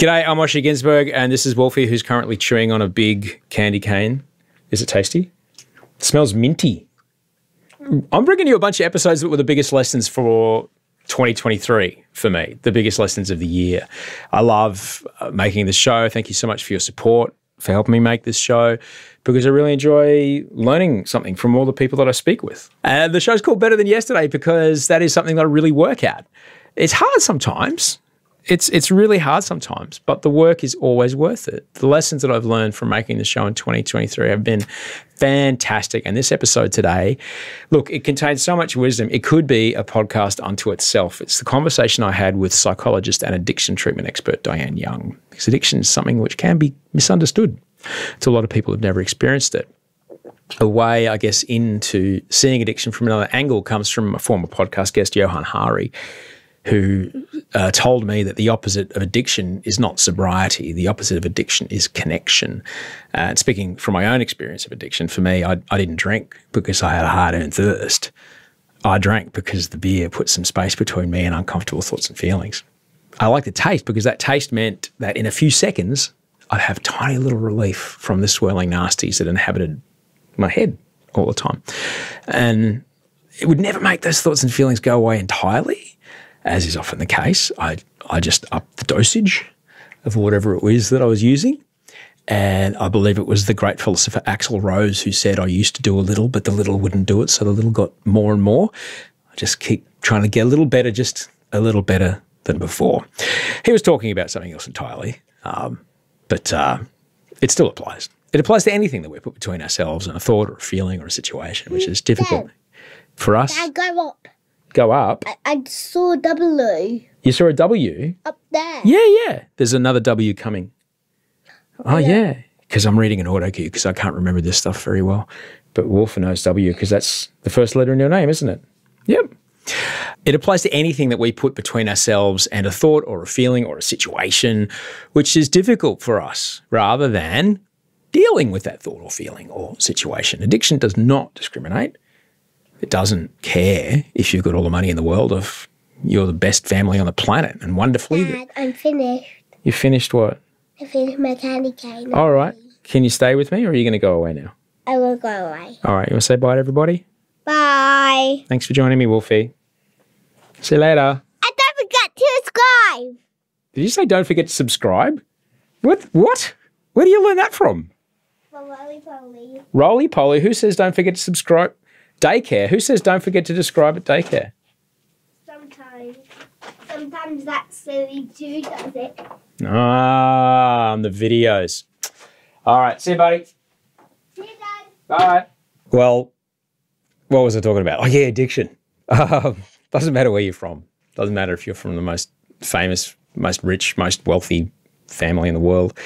G'day, I'm Osher Ginsberg, and this is Wolfie, who's currently chewing on a big candy cane. Is it tasty? It smells minty. I'm bringing you a bunch of episodes that were the biggest lessons for 2023 for me, the biggest lessons of the year. I love making this show. Thank you so much for your support, for helping me make this show, because I really enjoy learning something from all the people that I speak with. And the show's called Better Than Yesterday because that is something that I really work at. It's hard sometimes. It's really hard sometimes, but the work is always worth it. The lessons that I've learned from making the show in 2023 have been fantastic. And this episode today, look, it contains so much wisdom. It could be a podcast unto itself. It's the conversation I had with psychologist and addiction treatment expert Diane Young. Because addiction is something which can be misunderstood to a lot of people who've never experienced it. A way, I guess, into seeing addiction from another angle comes from a former podcast guest, Johan Hari, who told me that the opposite of addiction is not sobriety. The opposite of addiction is connection. And speaking from my own experience of addiction, for me, I didn't drink because I had a hard-earned thirst. I drank because the beer put some space between me and uncomfortable thoughts and feelings. I liked the taste because that taste meant that in a few seconds, I'd have tiny little relief from the swirling nasties that inhabited my head all the time. And it would never make those thoughts and feelings go away entirely. As is often the case, I just upped the dosage of whatever it was that I was using. And I believe it was the great philosopher Axl Rose who said, I used to do a little, but the little wouldn't do it. So the little got more and more. I just keep trying to get a little better, just a little better than before. He was talking about something else entirely, but it still applies. It applies to anything that we put between ourselves and a thought or a feeling or a situation, which is difficult for us. Dad, go up. Go up. I saw a W. You saw a W? Up there. Yeah. There's another W coming. Oh, yeah. Because I'm reading an auto cue because I can't remember this stuff very well. But Wolf knows W because that's the first letter in your name, isn't it? Yep. It applies to anything that we put between ourselves and a thought or a feeling or a situation, which is difficult for us, rather than dealing with that thought or feeling or situation. Addiction does not discriminate. It doesn't care if you've got all the money in the world, if you're the best family on the planet, and wonderfully. Dad, I'm finished. You finished what? I finished my candy cane. All right. Can you stay with me or are you going to go away now? I will go away. All right. You want to say bye to everybody? Bye. Thanks for joining me, Wolfie. See you later. And don't forget to subscribe. Did you say don't forget to subscribe? What? Where do you learn that from? From Roly Poly. Roly Poly. Who says don't forget to subscribe? Daycare. Who says don't forget to describe at daycare? Sometimes. Sometimes that silly too does it. Ah, on the videos. All right. See you, buddy. See you, Dad. Bye. Well, what was I talking about? Oh, yeah, addiction. Doesn't matter where you're from. Doesn't matter if you're from the most famous, most rich, most wealthy family in the world.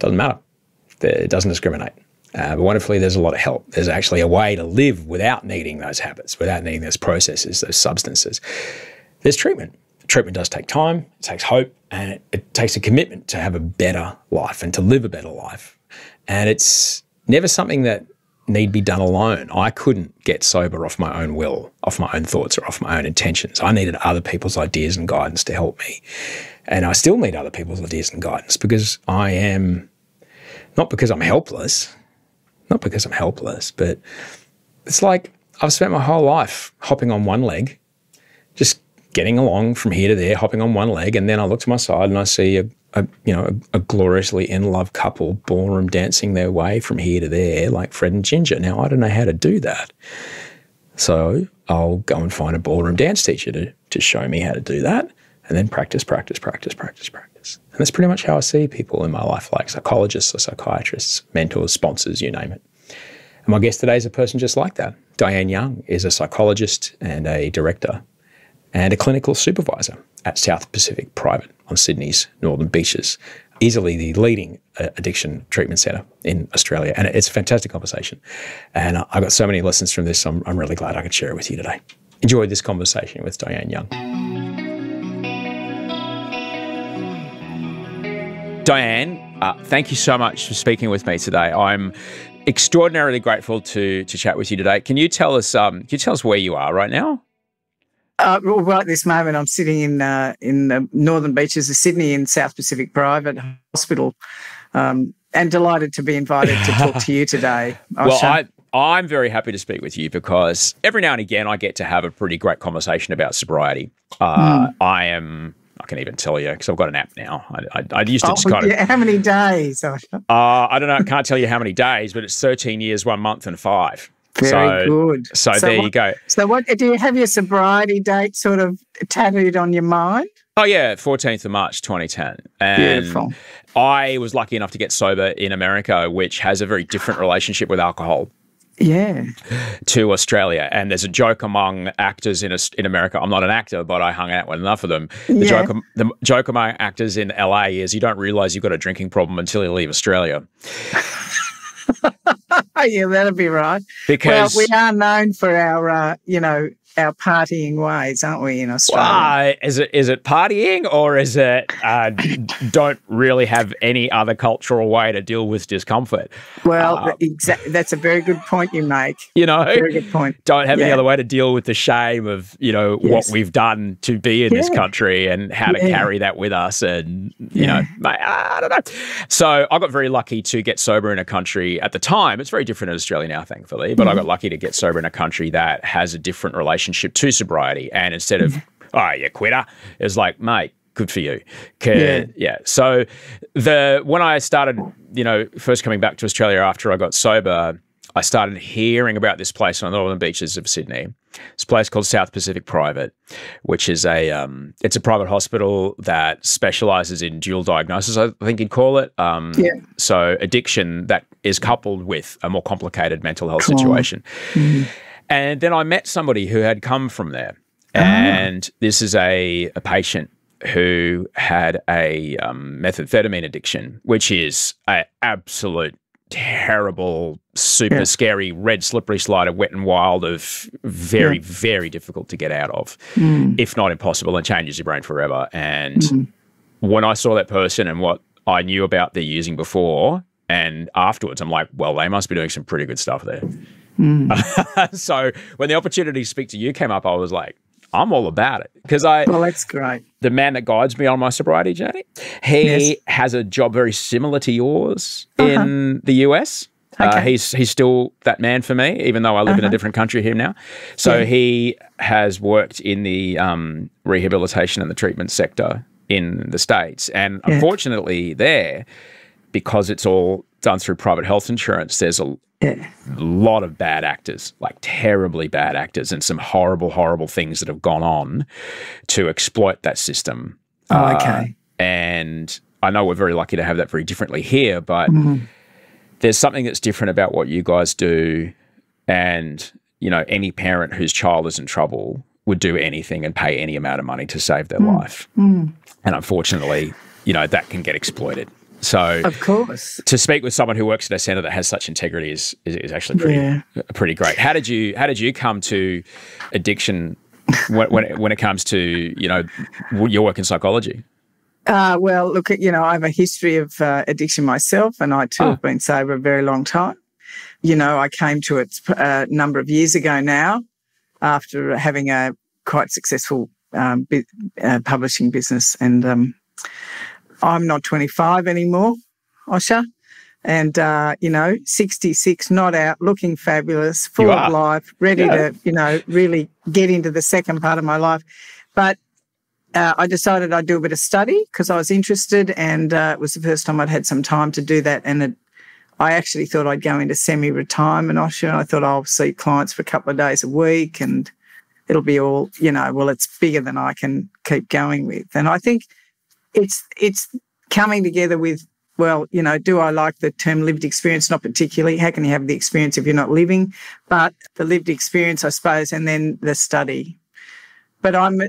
Doesn't matter. It doesn't discriminate. But wonderfully, there's a lot of help. There's actually a way to live without needing those habits, without needing those processes, those substances. There's treatment. Treatment does take time, it takes hope, and it takes a commitment to have a better life and to live a better life. And it's never something that need be done alone. I couldn't get sober off my own will, off my own thoughts or off my own intentions. I needed other people's ideas and guidance to help me. And I still need other people's ideas and guidance because I am, not because I'm helpless, but it's like I've spent my whole life hopping on one leg, just getting along from here to there, hopping on one leg, and then I look to my side and I see a gloriously in love couple ballroom dancing their way from here to there, like Fred and Ginger. Now I don't know how to do that, so I'll go and find a ballroom dance teacher to show me how to do that, and then practice. And that's pretty much how I see people in my life, like psychologists or psychiatrists, mentors, sponsors, you name it. And my guest today is a person just like that. Diane Young is a psychologist and a director and a clinical supervisor at South Pacific Private on Sydney's Northern Beaches, easily the leading addiction treatment centre in Australia. And it's a fantastic conversation. And I got so many lessons from this, I'm really glad I could share it with you today. Enjoyed this conversation with Diane Young. Diane, thank you so much for speaking with me today. I'm extraordinarily grateful to chat with you today. Can you tell us where you are right now? Well, right at this moment, I'm sitting in the northern beaches of Sydney in South Pacific Private Hospital, and delighted to be invited to talk to you today. Well, I'm very happy to speak with you because every now and again I get to have a pretty great conversation about sobriety. I can even tell you because I've got an app now. I used to just kind of. How many days? I don't know. I can't tell you how many days, but it's 13 years, 1 month, and 5. Very good. So there you go. So what do you have your sobriety date sort of tattooed on your mind? Oh, yeah, 14th of March, 2010. And beautiful. I was lucky enough to get sober in America, which has a very different relationship with alcohol. Yeah. To Australia. And there's a joke among actors in America. I'm not an actor, but I hung out with enough of them. The joke among actors in LA is you don't realise you've got a drinking problem until you leave Australia. Yeah, that'll be right. Because we are known for our, our partying ways, aren't we, in Australia? Is it partying or is it don't really have any other cultural way to deal with discomfort? Well, that's a very good point you make. Very good point. Don't have any other way to deal with the shame of, what we've done to be in this country and how to carry that with us. And, I don't know. So I got very lucky to get sober in a country at the time. It's very different in Australia now, thankfully, but I got lucky to get sober in a country that has a different relationship to sobriety. And instead of, oh, you quitter, it's like, mate, good for you. So when I started, first coming back to Australia after I got sober, I started hearing about this place on the northern beaches of Sydney. It's a place called South Pacific Private, which is it's a private hospital that specialises in dual diagnosis, I think you'd call it. So addiction that is coupled with a more complicated mental health situation. And then I met somebody who had come from there. And this is a patient who had a methamphetamine addiction, which is an absolute terrible, super scary, red slippery slide of wet and wild of very, very difficult to get out of, if not impossible, and changes your brain forever. And when I saw that person and what I knew about their using before and afterwards, I'm like, well, they must be doing some pretty good stuff there. So when the opportunity to speak to you came up, I was like, I'm all about it because well, that's great. The man that guides me on my sobriety journey, he has a job very similar to yours in the US. He's still that man for me, even though I live in a different country here now. So he has worked in the rehabilitation and the treatment sector in the States. And unfortunately there, because it's all done through private health insurance, there's a lot of bad actors, like terribly bad actors, and some horrible, horrible things that have gone on to exploit that system. And I know we're very lucky to have that very differently here, but there's something that's different about what you guys do. And, any parent whose child is in trouble would do anything and pay any amount of money to save their life. And unfortunately, that can get exploited. So, of course, to speak with someone who works at a centre that has such integrity is actually pretty great. How did you come to addiction when it comes to your work in psychology? Well, look, I have a history of addiction myself, and I too have been sober a very long time. I came to it a number of years ago now, after having a quite successful publishing business, and I'm not 25 anymore, Osher, and 66, not out, looking fabulous, full of life, ready to really get into the second part of my life. But I decided I'd do a bit of study because I was interested, and it was the first time I'd had some time to do that. And I actually thought I'd go into semi-retirement, Osher. I thought I'll see clients for a couple of days a week, and it'll be all, it's bigger than I can keep going with. And I think it's coming together with, do I like the term lived experience? Not particularly. How can you have the experience if you're not living? But the lived experience, I suppose, and then the study. But I'm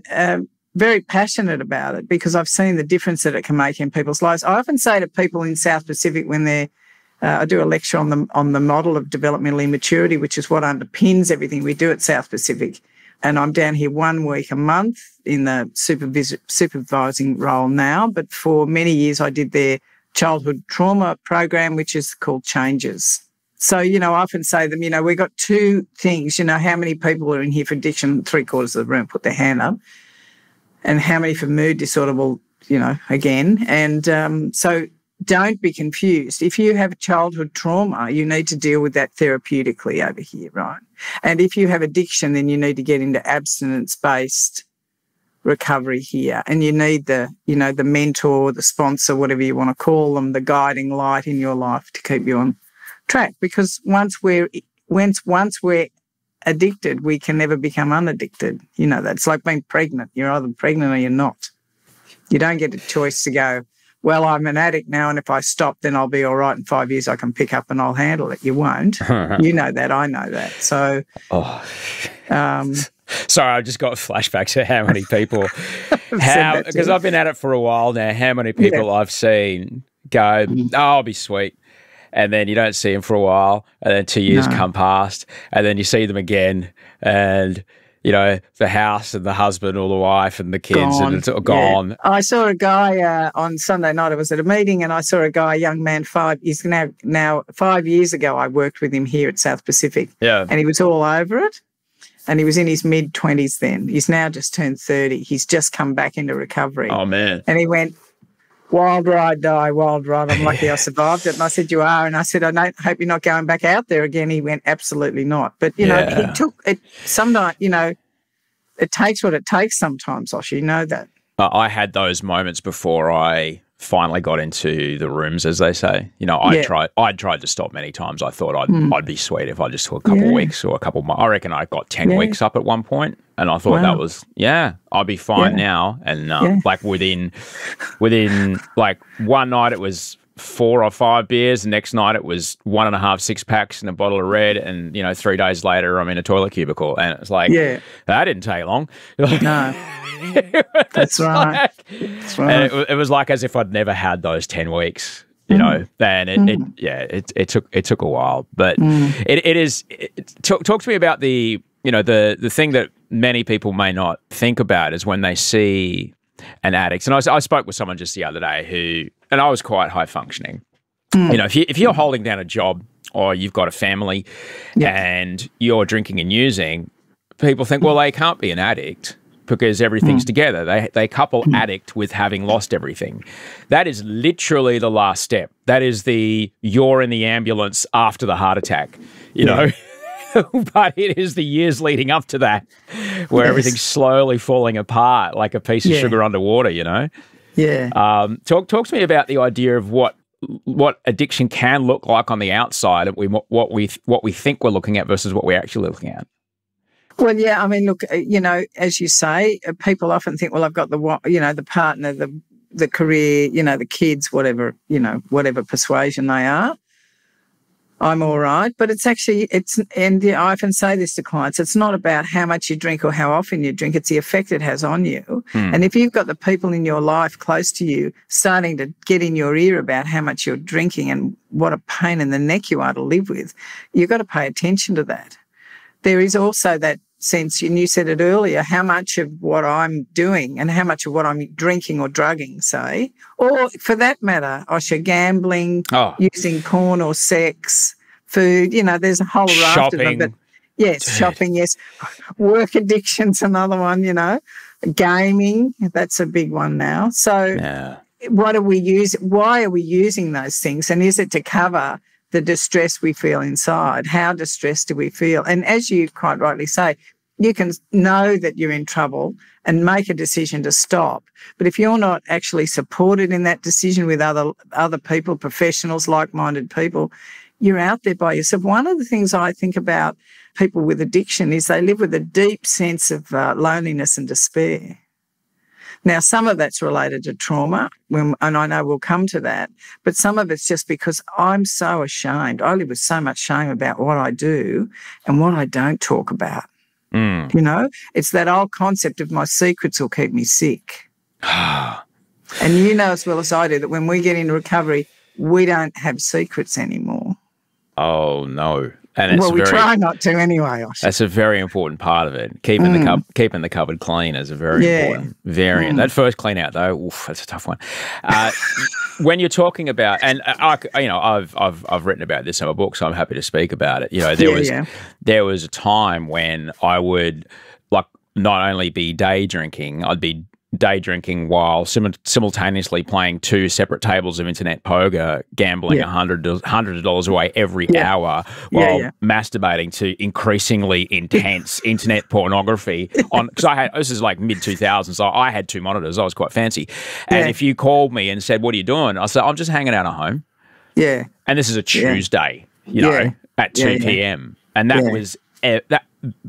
very passionate about it because I've seen the difference that it can make in people's lives. I often say to people in South Pacific when I do a lecture on the model of developmental immaturity, which is what underpins everything we do at South Pacific. And I'm down here 1 week a month in the supervising role now. But for many years, I did their childhood trauma program, which is called Changes. So, I often say to them, we've got two things. How many people are in here for addiction? 3/4 of the room put their hand up. And how many for mood disorder? Well, again. And so don't be confused. If you have childhood trauma, you need to deal with that therapeutically over here, right? And if you have addiction, then you need to get into abstinence-based recovery here. And you need the mentor, the sponsor, whatever you want to call them, the guiding light in your life to keep you on track. Because once we're addicted, we can never become unaddicted. That's like being pregnant. You're either pregnant or you're not. You don't get a choice to go, well, I'm an addict now, and if I stop, then I'll be all right. In 5 years, I can pick up and I'll handle it. You won't. You know that. I know that. So, sorry, I just got flashbacks to how many people, because I've been at it for a while now, how many people I've seen go, I'll be sweet. And then you don't see them for a while, and then 2 years come past, and then you see them again, and the house and the husband or the wife and the kids, and it's all gone. Yeah. I saw a guy on Sunday night. I was at a meeting, and I saw a guy, a young man, 5 years ago. I worked with him here at South Pacific, and he was all over it, and he was in his mid-20s then. He's now just turned 30. He's just come back into recovery. Oh man! And he went, wild ride, die, wild ride. I'm lucky I survived it. And I said, you are. And I said, I hope you're not going back out there again. He went, absolutely not. But, he took it. Sometimes, it takes what it takes sometimes, Osh. You know that. I had those moments before I finally got into the rooms, as they say. I'd tried to stop many times. I thought I'd be sweet if I just took a couple of weeks or a couple of months. I reckon I got 10 weeks up at one point, and I thought that was, I'll be fine now. And like within like one night it was 4 or 5 beers, the next night it was 1.5 6-packs and a bottle of red, and 3 days later I'm in a toilet cubicle, and it's like that didn't take long. No. That's right. That's right. And it was like as if I'd never had those 10 weeks, and it took a while, but talk to me about the thing that many people may not think about is when they see an addict. And I spoke with someone just the other day and I was quite high functioning. If you're holding down a job or you've got a family and you're drinking and using, people think, well, they can't be an addict because everything's together. They couple addict with having lost everything. That is literally the last step. That is you're in the ambulance after the heart attack, you know. But it is the years leading up to that where everything's slowly falling apart like a piece of sugar underwater, Yeah. Talk to me about the idea of what addiction can look like on the outside, and what we think we're looking at versus what we're actually looking at. Well, yeah, I mean, look, as you say, people often think, well, I've got the partner, the career, the kids, whatever persuasion they are. I'm all right. But and I often say this to clients, it's not about how much you drink or how often you drink, it's the effect it has on you. And if you've got the people in your life close to you starting to get in your ear about how much you're drinking and what a pain in the neck you are to live with, you've got to pay attention to that. There is also that sense, and you said it earlier, how much of what I'm doing and how much of what I'm drinking or drugging, say, or for that matter, Osher, gambling, using porn or sex, food, there's a whole raft of them. But yes, shopping, yes. Work addiction's another one, Gaming, that's a big one now. So what are we using? Why are we using those things? And is it to cover the distress we feel inside? How distressed do we feel? And as you quite rightly say, you can know that you're in trouble and make a decision to stop. But if you're not actually supported in that decision with other people, professionals, like-minded people, you're out there by yourself. One of the things I think about people with addiction is they live with a deep sense of loneliness and despair. Now, some of that's related to trauma, and I know we'll come to that, but some of it's just because I'm so ashamed. I live with so much shame about what I do and what I don't talk about. It's that old concept of my secrets will keep me sick. And you know as well as I do that when we get into recovery, we don't have secrets anymore. Oh, no. And it's Well, we try not to anyway. That's a very important part of it. Keeping the cupboard clean is a very important variant. That first clean out though, oof, that's a tough one. When you're talking about, and I've written about this in my book, so I'm happy to speak about it. There was a time when I would not only be day drinking, I'd be day drinking while simultaneously playing 2 separate tables of internet poker, gambling $100 away every hour while masturbating to increasingly intense internet pornography because this is like mid 2000s, so I had 2 monitors. I was quite fancy. And if you called me and said, "What are you doing?" I said, "I'm just hanging out at home." Yeah. And this is a Tuesday, at 2 p.m. And that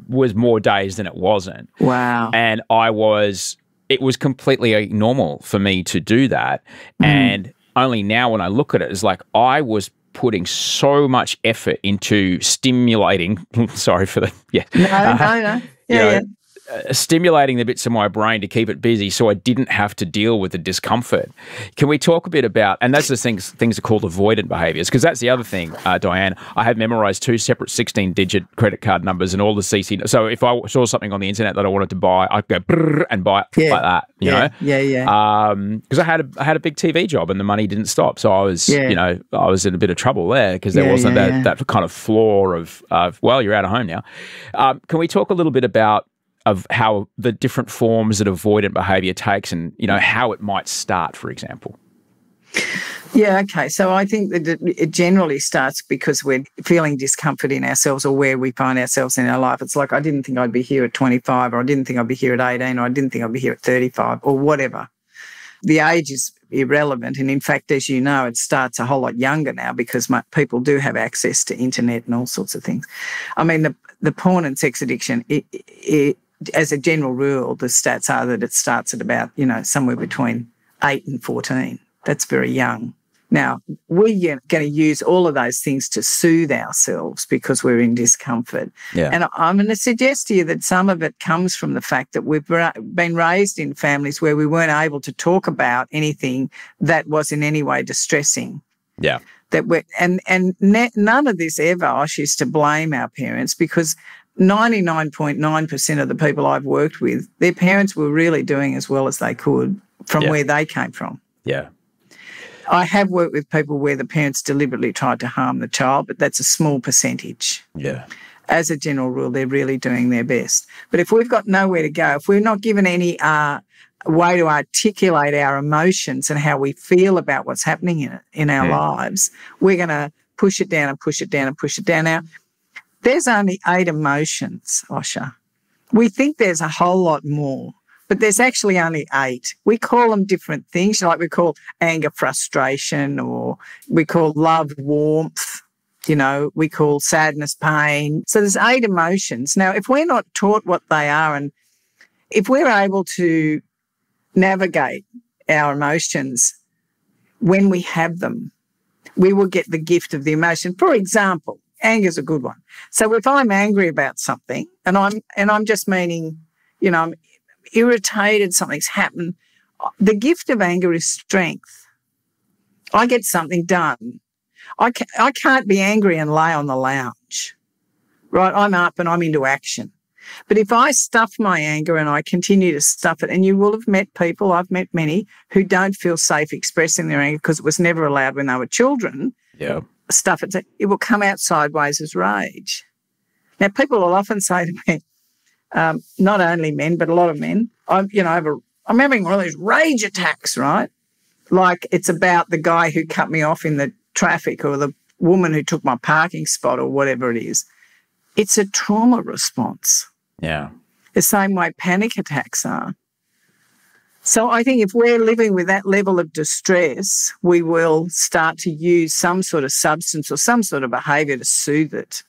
was more days than it wasn't. Wow. And it was completely normal for me to do that. And only now when I look at it, it's like I was putting so much effort into stimulating, sorry for the, No. Stimulating the bits of my brain to keep it busy so I didn't have to deal with the discomfort. Can we talk a bit about, and that's the things are called avoidant behaviours, because that's the other thing, Diane. I had memorised 2 separate 16-digit credit card numbers and all the CC. So if I saw something on the internet that I wanted to buy, I'd go brrr and buy it like that, you know? Because I had a big TV job and the money didn't stop. So I was, I was in a bit of trouble there because there wasn't that kind of flaw of, well, you're out of home now. Can we talk a little bit about how the different forms that avoidant behaviour takes and, how it might start, for example? Yeah, okay. So I think that it generally starts because we're feeling discomfort in ourselves or where we find ourselves in our life. It's like, I didn't think I'd be here at 25, or I didn't think I'd be here at 18, or I didn't think I'd be here at 35, or whatever. The age is irrelevant. And in fact, as you know, it starts a whole lot younger now because people do have access to internet and all sorts of things. I mean, the porn and sex addiction, as a general rule, the stats are that it starts at about, somewhere between 8 and 14. That's very young. Now, we're going to use all of those things to soothe ourselves because we're in discomfort. Yeah. And I'm going to suggest to you that some of it comes from the fact that we've been raised in families where we weren't able to talk about anything that was in any way distressing. Yeah. None of this ever, I used to blame our parents because 99.9% of the people I've worked with, their parents were really doing as well as they could from where they came from. Yeah. I have worked with people where the parents deliberately tried to harm the child, but that's a small percentage. Yeah. As a general rule, they're really doing their best. But if we've got nowhere to go, if we're not given any way to articulate our emotions and how we feel about what's happening in our lives, we're going to push it down and push it down and push it down. Now, there's only 8 emotions, Osha. We think there's a whole lot more, but there's actually only 8. We call them different things, like we call anger frustration, or we call love warmth, we call sadness pain. So there's 8 emotions. Now, if we're not taught what they are and if we're able to navigate our emotions when we have them, we will get the gift of the emotion. For example, anger is a good one. So if I'm angry about something and I'm just meaning, I'm irritated, something's happened, the gift of anger is strength. I get something done. I can't be angry and lay on the lounge, right? I'm up and I'm into action. But if I stuff my anger and I continue to stuff it, and you will have met people, I've met many, who don't feel safe expressing their anger because it was never allowed when they were children. Yeah. Stuff it will come out sideways as rage. Now, people will often say to me, not only men, but a lot of men, I'm having one of these rage attacks, right? Like it's about the guy who cut me off in the traffic or the woman who took my parking spot or whatever it is. It's a trauma response. Yeah. The same way panic attacks are. So I think if we're living with that level of distress, we will start to use some sort of substance or some sort of behaviour to soothe it.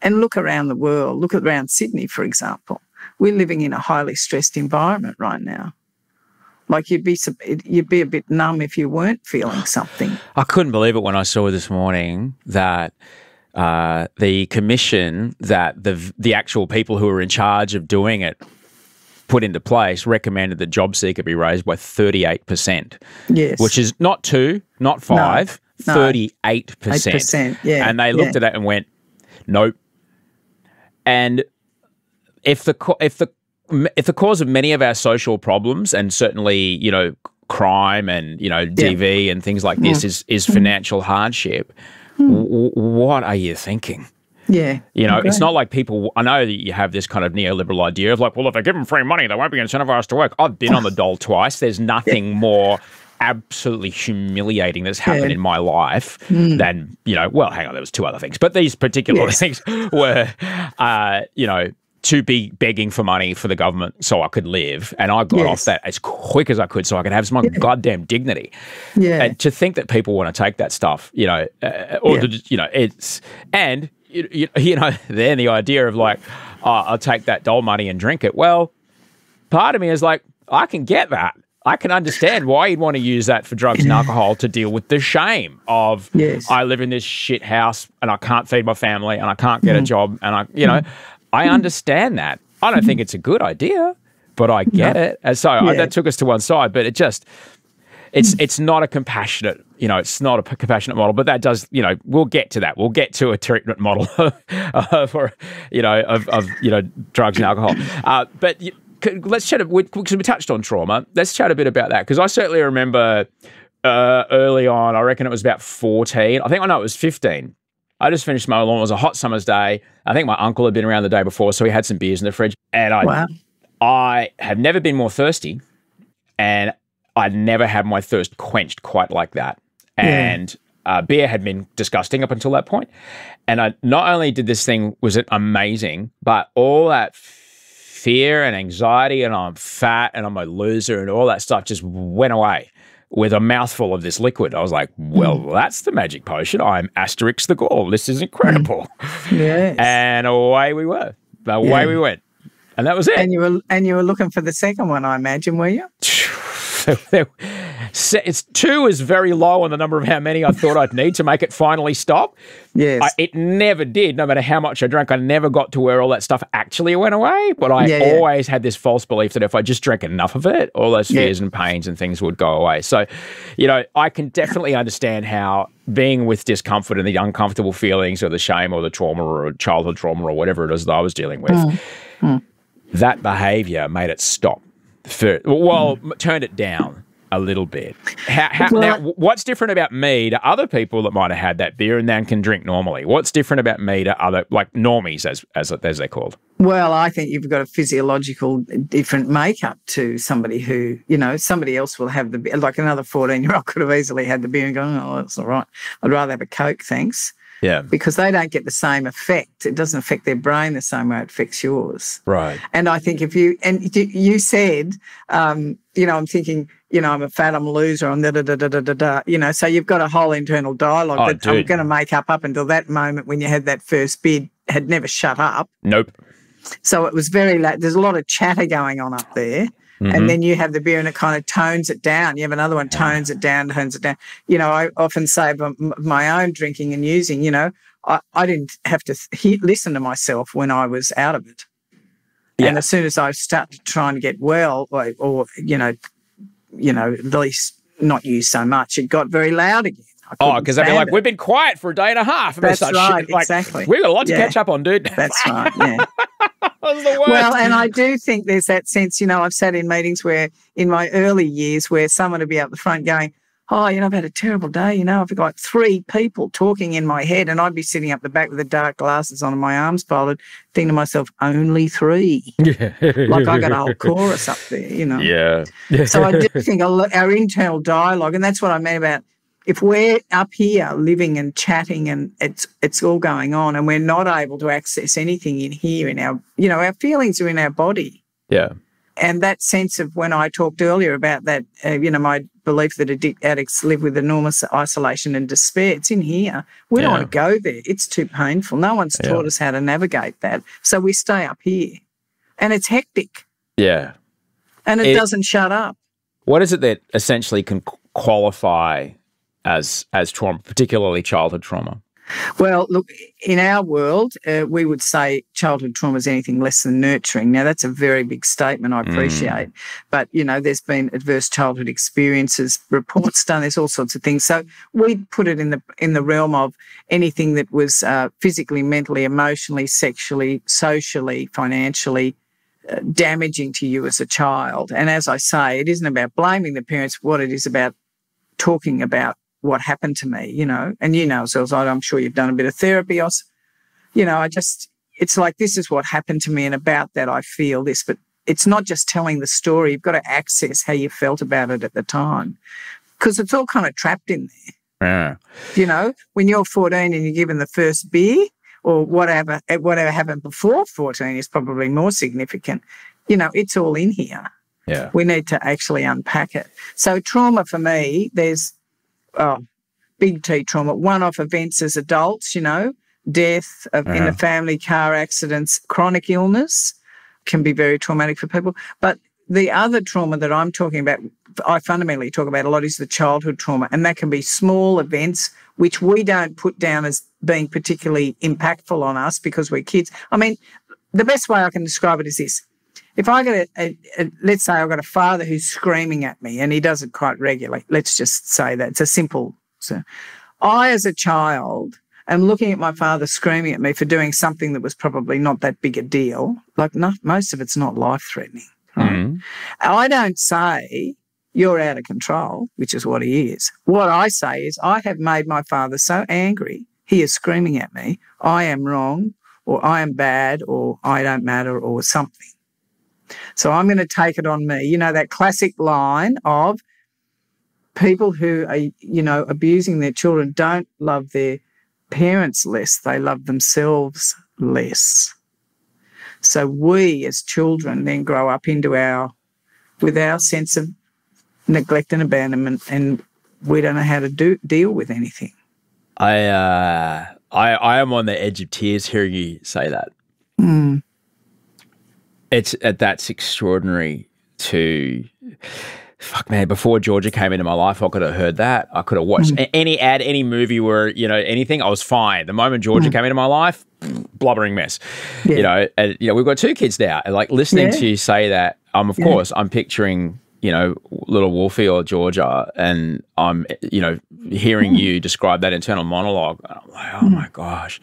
And look around the world. Look around Sydney, for example. We're living in a highly stressed environment right now. Like you'd be a bit numb if you weren't feeling something. I couldn't believe it when I saw this morning that the commission that the actual people who are in charge of doing it put into place recommended that job seeker be raised by 38%. Yes. Which is not 2, not 5, 38%. 8%, yeah. And they looked at it and went, Nope. And if the cause of many of our social problems, and certainly, you know, crime and, you know, DV and things like this is financial hardship, what are you thinking? Yeah. You know, it's not like people, I know that you have this kind of neoliberal idea of like, well, if they give them free money, they won't be incentivized to work. I've been on the dole twice. There's nothing more absolutely humiliating that's happened in my life than, you know, well, hang on, there was 2 other things, but these particular things were, you know, to be begging for money for the government so I could live, and I got off that as quick as I could so I could have some goddamn dignity. Yeah. And to think that people want to take that stuff, you know, or to, you know, it's, and, you know, then the idea of like, oh, I'll take that dole money and drink it. Well, part of me is like, I can get that. I can understand why you'd want to use that for drugs and alcohol to deal with the shame of I live in this shit house and I can't feed my family and I can't get a job and I, you know, I understand that. I don't think it's a good idea, but I get it. And so that took us to one side, but it just, it's not a compassionate, you know, it's not a compassionate model, but that does, you know, we'll get to that. We'll get to a treatment model for, you know, of you know, drugs and alcohol. But let's chat, because we touched on trauma. Let's chat a bit about that, because I certainly remember early on, I reckon it was about 14. I think I know it was 15. I just finished my lawn. It was a hot summer's day. I think my uncle had been around the day before, so he had some beers in the fridge. And I have never been more thirsty, and I'd never had my thirst quenched quite like that. And beer had been disgusting up until that point. And not only did this thing, was it amazing, but all that fear and anxiety and I'm fat and I'm a loser and all that stuff just went away with a mouthful of this liquid. I was like, well, that's the magic potion. I'm Asterix the Gaul. This is incredible. Yes. And away we were. Away we went. And that was it. And you were looking for the second one, I imagine, were you? It's 2 is very low on the number of how many I thought I'd need to make it finally stop. Yes. It never did. No matter how much I drank, I never got to where all that stuff actually went away. But I always had this false belief that if I just drank enough of it, all those fears and pains and things would go away. So, you know, I can definitely understand how being with discomfort and the uncomfortable feelings or the shame or the trauma or childhood trauma or whatever it is that I was dealing with, that behaviour made it stop. Turned it down a little bit. Now, what's different about me to other people that might have had that beer and then can drink normally? What's different about me to other, like, normies, as they're called? Well, I think you've got a physiological different makeup to somebody who, you know, somebody else will have the beer. Like another 14-year-old could have easily had the beer and gone, oh, that's all right. I'd rather have a Coke, thanks. Yeah. Because they don't get the same effect. It doesn't affect their brain the same way it affects yours. Right. And I think you said, you know, I'm thinking, you know, I'm a fat, I'm a loser, I'm da-da-da-da-da-da, you know, so you've got a whole internal dialogue that I'm going to make up until that moment when you had that first bid had never shut up. Nope. So it was very late. There's a lot of chatter going on up there. And then you have the beer and it kind of tones it down. You have another one, tones it down. You know, I often say about my own drinking and using, you know, I didn't have to listen to myself when I was out of it. Yeah. And as soon as I started trying to get well or you know, at least not use so much, it got very loud again. Because they'd be like, we've been quiet for a day and a half. And that's right, exactly. We've got a lot to catch up on, dude. That's right, yeah. That was the worst. Well, and I do think there's that sense, you know, I've sat in meetings where in my early years where someone would be up the front going, oh, you know, I've had a terrible day, you know, I've got 3 people talking in my head and I'd be sitting up the back with the dark glasses on and my arms folded, thinking to myself, only 3. Like I got a whole chorus up there, you know. Yeah. So I do think our internal dialogue, and that's what I mean about if we're up here living and chatting and it's all going on and we're not able to access anything in here in our, you know, our feelings are in our body. Yeah. And that sense of when I talked earlier about that, you know, my belief that addicts live with enormous isolation and despair, it's in here. We don't want to go there. It's too painful. No one's taught us how to navigate that. So we stay up here. And it's hectic. Yeah. And it doesn't shut up. What is it that essentially can qualify as trauma, particularly childhood trauma? Well, look, in our world, we would say childhood trauma is anything less than nurturing. Now, that's a very big statement, I appreciate. But, you know, there's been adverse childhood experiences, reports done, there's all sorts of things. So we'd put it in the realm of anything that was physically, mentally, emotionally, sexually, socially, financially damaging to you as a child. And as I say, it isn't about blaming the parents. What it is about talking about what happened to me, you know, and you know, so I'm sure you've done a bit of therapy. You know, it's like, this is what happened to me, and about that I feel this, but it's not just telling the story. You've got to access how you felt about it at the time, because it's all kind of trapped in there. Yeah. You know, when you're 14 and you're given the first beer, or whatever happened before 14 is probably more significant. You know, it's all in here. Yeah. We need to actually unpack it. So trauma for me, there's big T trauma, one-off events as adults, you know, death in the family, car accidents, chronic illness can be very traumatic for people. But the other trauma that I'm talking about, I fundamentally talk about a lot, is the childhood trauma, and that can be small events which we don't put down as being particularly impactful on us because we're kids. I mean, the best way I can describe it is this. If I get let's say I've got a father who's screaming at me, and he does it quite regularly. Let's just say that. It's a simple. So I, as a child, am looking at my father screaming at me for doing something that was probably not that big a deal. Like, most of it's not life-threatening. Right? I don't say, you're out of control, which is what he is. What I say is, I have made my father so angry, he is screaming at me, I am wrong, or I am bad, or I don't matter, or something. So I'm going to take it on me. You know, that classic line of people who are, you know, abusing their children don't love their parents less, they love themselves less. So we as children then grow up with our sense of neglect and abandonment, and we don't know how to deal with anything. I am on the edge of tears hearing you say that. That's extraordinary to, fuck man, before Georgia came into my life, I could have heard that. I could have watched any ad, any movie where, you know, anything, I was fine. The moment Georgia came into my life, blubbering mess. Yeah. You know, and, you know, we've got 2 kids now, and like listening to you say that, of course, I'm picturing, you know, little Wolfie or Georgia, and I'm, you know, hearing you describe that internal monologue. I'm like, oh my gosh,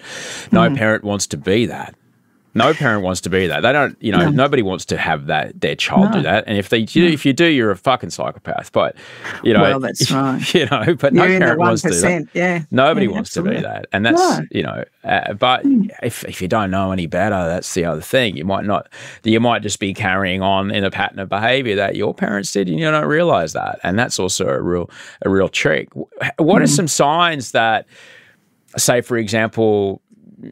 no parent wants to be that. No parent wants to be that. They don't, you know, nobody wants to have their child do that. And if you do, you're a fucking psychopath. But, you know, well, that's right. You know, but you're no parent wants to do that. Yeah. Nobody wants to be that. And that's, you know, but if you don't know any better, that's the other thing. You might just be carrying on in a pattern of behavior that your parents did, and you don't realize that. And that's also a real trick. What are some signs that, say, for example,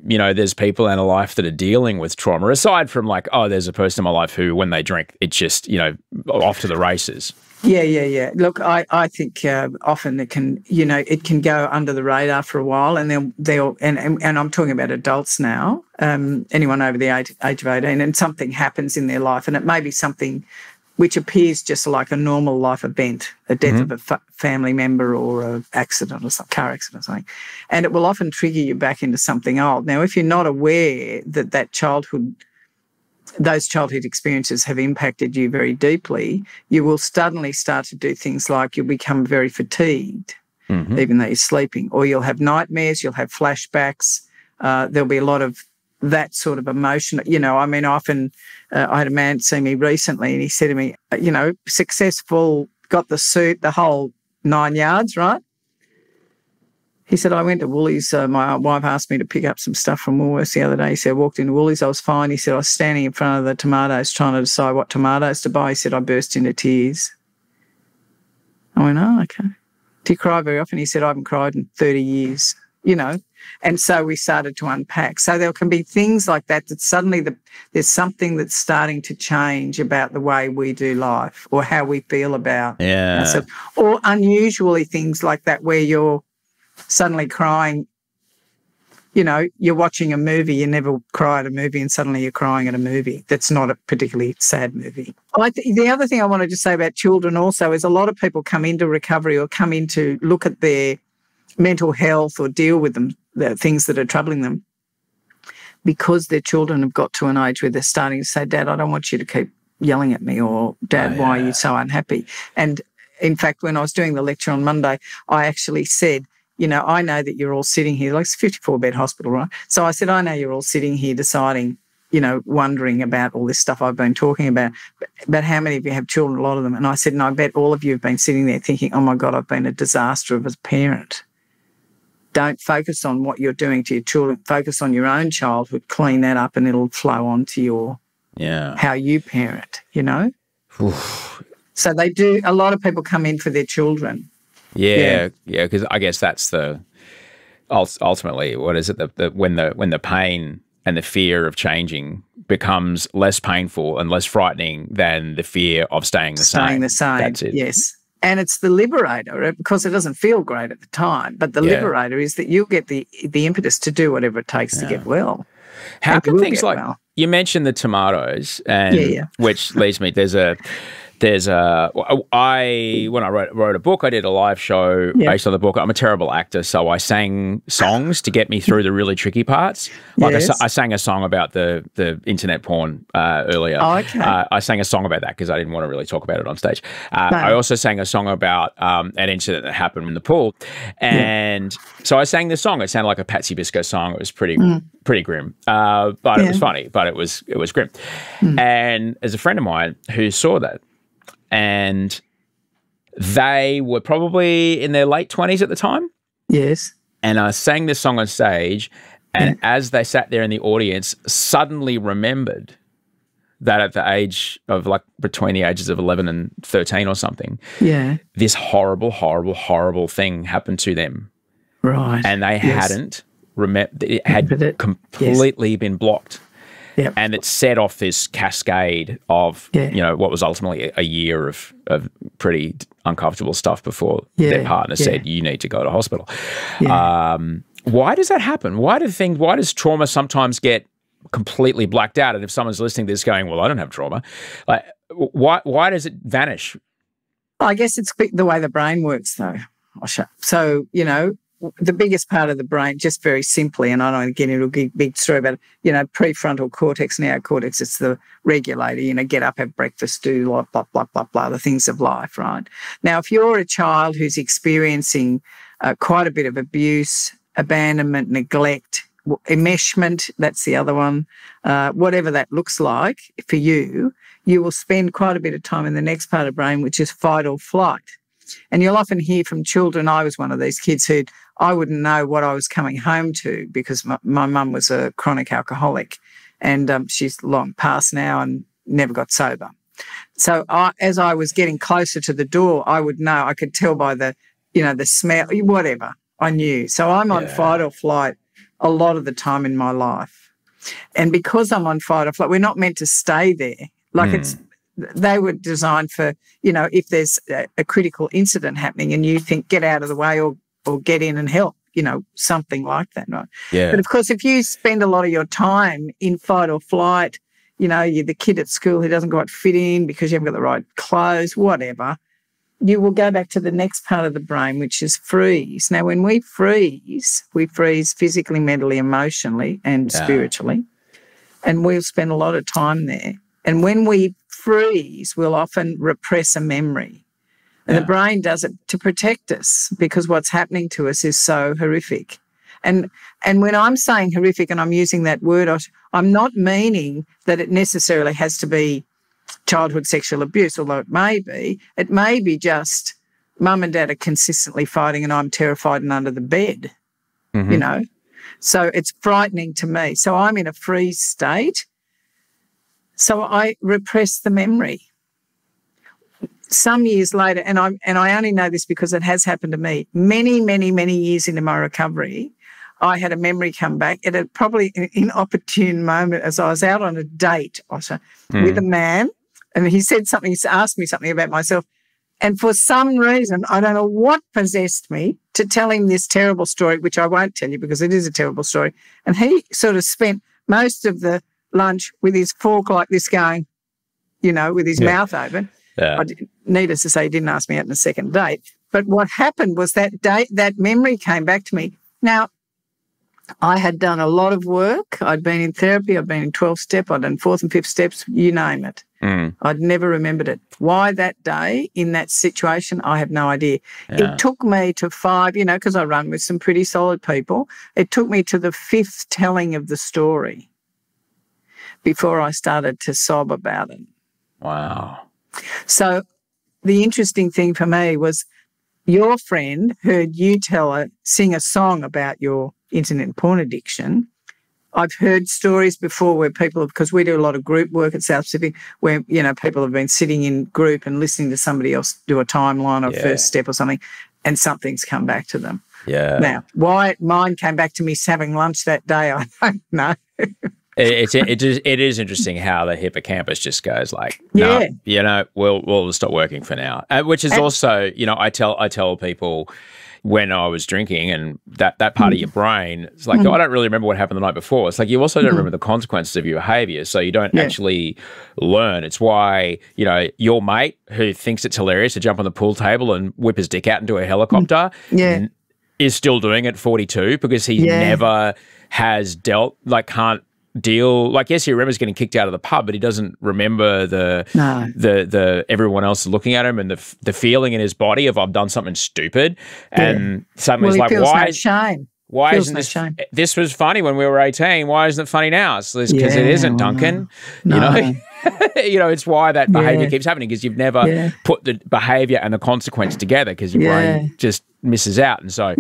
you know, there's people in a life that are dealing with trauma, aside from like, oh, there's a person in my life who, when they drink, it's just, you know, off to the races. Yeah. Look, I think often it can, you know, it can go under the radar for a while, and then and I'm talking about adults now, anyone over the age of 18, and something happens in their life, and it may be something which appears just like a normal life event, a death of a family member or an accident or some car accident or something. And it will often trigger you back into something old. Now, if you're not aware that those childhood experiences have impacted you very deeply, you will suddenly start to do things like you'll become very fatigued, even though you're sleeping, or you'll have nightmares, you'll have flashbacks. There'll be a lot of that sort of emotion. You know, I mean, often I had a man see me recently, and he said to me, you know, successful, got the suit, the whole 9 yards, right? He said, I went to Woolies. My wife asked me to pick up some stuff from Woolworths the other day. He said, I walked into Woolies, I was fine. He said, I was standing in front of the tomatoes trying to decide what tomatoes to buy. He said, I burst into tears. I went, oh, okay. Do you cry very often? He said, I haven't cried in 30 years, you know. And so we started to unpack. So there can be things like that suddenly there's something that's starting to change about the way we do life or how we feel about ourselves. Or unusually things like that where you're suddenly crying. You know, you're watching a movie, you never cry at a movie, and suddenly you're crying at a movie that's not a particularly sad movie. The other thing I wanted to say about children also is a lot of people come into recovery or come in to look at their mental health or deal with the things that are troubling them, because their children have got to an age where they're starting to say, Dad, I don't want you to keep yelling at me, or Dad, why are you so unhappy? And in fact, when I was doing the lecture on Monday, I actually said, you know, I know that you're all sitting here, like it's a 54-bed hospital, right? So I said, I know you're all sitting here deciding, you know, wondering about all this stuff I've been talking about, but how many of you have children? A lot of them. And I said, and I bet all of you have been sitting there thinking, oh my God, I've been a disaster of a parent. Don't focus on what you're doing to your children. Focus on your own childhood, clean that up, and it'll flow on to your how you parent, you know? Oof. So they do, a lot of people come in for their children. Yeah, because I guess that's the ultimately, what is it? When the pain and the fear of changing becomes less painful and less frightening than the fear of staying the same. Staying the same, That's it. yes. And it's the liberator, because it doesn't feel great at the time, but the liberator is that you'll get the impetus to do whatever it takes to get well. How can things like, you mentioned the tomatoes, and which leads me, when I wrote a book, I did a live show based on the book. I'm a terrible actor, so I sang songs to get me through the really tricky parts. Like I sang a song about the internet porn earlier. Oh, okay. I sang a song about that because I didn't want to really talk about it on stage. I also sang a song about an incident that happened in the pool. And so I sang this song. It sounded like a Patsy Bisco song. It was pretty grim, but it was funny, but it was grim. And there's a friend of mine who saw that, and they were probably in their late 20s at the time. Yes. And I sang this song on stage, and as they sat there in the audience, suddenly remembered that at the age of, like, between the ages of 11 and 13 or something, this horrible, horrible, horrible thing happened to them. Right. And they hadn't remembered. It had completely been blocked. Yep. And it set off this cascade of, you know, what was ultimately a year of pretty uncomfortable stuff before their partner said, you need to go to hospital. Why does that happen? Why does trauma sometimes get completely blacked out? And if someone's listening to this going, well, I don't have trauma, like, why does it vanish? I guess it's the way the brain works, though, Osha. So, you know, the biggest part of the brain, just very simply, and I don't want to get into a big story about it, you know, prefrontal cortex, now cortex, it's the regulator, you know, get up, have breakfast, do blah, blah, blah, blah, blah, the things of life, right? Now, if you're a child who's experiencing quite a bit of abuse, abandonment, neglect, enmeshment, that's the other one, whatever that looks like for you, you will spend quite a bit of time in the next part of the brain, which is fight or flight. And you'll often hear from children, I was one of these kids who I wouldn't know what I was coming home to, because my mum was a chronic alcoholic, and she's long past now and never got sober. So as I was getting closer to the door, I would know, I could tell by the, you know, the smell, whatever, I knew. So I'm on fight or flight a lot of the time in my life. And because I'm on fight or flight, we're not meant to stay there. Like they were designed for, you know, if there's a critical incident happening and you think get out of the way or get in and help, you know, something like that, right? Yeah. But of course, if you spend a lot of your time in fight or flight, you know, you're the kid at school who doesn't quite fit in because you haven't got the right clothes, whatever, you will go back to the next part of the brain, which is freeze. Now, when we freeze physically, mentally, emotionally, and spiritually, and we'll spend a lot of time there. And when we freeze, we'll often repress a memory. And the brain does it to protect us, because what's happening to us is so horrific. And when I'm saying horrific and I'm using that word, I'm not meaning that it necessarily has to be childhood sexual abuse, although it may be. It may be just mum and dad are consistently fighting and I'm terrified and under the bed, you know. So it's frightening to me. So I'm in a freeze state. So I repress the memory. Some years later, and I only know this because it has happened to me, many, many, many years into my recovery, I had a memory come back at a probably an inopportune moment as I was out on a date with a man, and he said something, he asked me something about myself. And for some reason, I don't know what possessed me to tell him this terrible story, which I won't tell you because it is a terrible story. And he sort of spent most of the lunch with his fork like this going, you know, with his mouth open. Yeah. Needless to say, he didn't ask me out on a second date. But what happened was that memory came back to me. Now, I had done a lot of work. I'd been in therapy. I'd been in 12-step. I'd done 4th and 5th steps, you name it. I'd never remembered it. Why that day in that situation, I have no idea. Yeah. It took me to 5, because I run with some pretty solid people. It took me to the 5th telling of the story before I started to sob about it. Wow. So the interesting thing for me was your friend heard you sing a song about your internet and porn addiction. I've heard stories before where people, because we do a lot of group work at South Pacific, where, people have been sitting in group and listening to somebody else do a timeline or first step or something, and something's come back to them. Yeah. Now, why mine came back to me having lunch that day, I don't know. It is interesting how the hippocampus just goes like, no, we'll stop working for now. Which is also, I tell people when I was drinking, and that part of your brain, it's like, I don't really remember what happened the night before. It's like you also don't remember the consequences of your behaviour, so you don't actually learn. It's why, your mate who thinks it's hilarious to jump on the pool table and whip his dick out into a helicopter is still doing it at 42 because he never has can't deal. Like, yes, he remembers getting kicked out of the pub, but he doesn't remember the everyone else looking at him and the feeling in his body of I've done something stupid, and suddenly he's like, why? Shame. Why isn't this? This was funny when we were 18. Why isn't it funny now? It's because it isn't, Duncan. No. It's why that behaviour keeps happening, because you've never put the behaviour and the consequence together, because your brain just misses out, and so.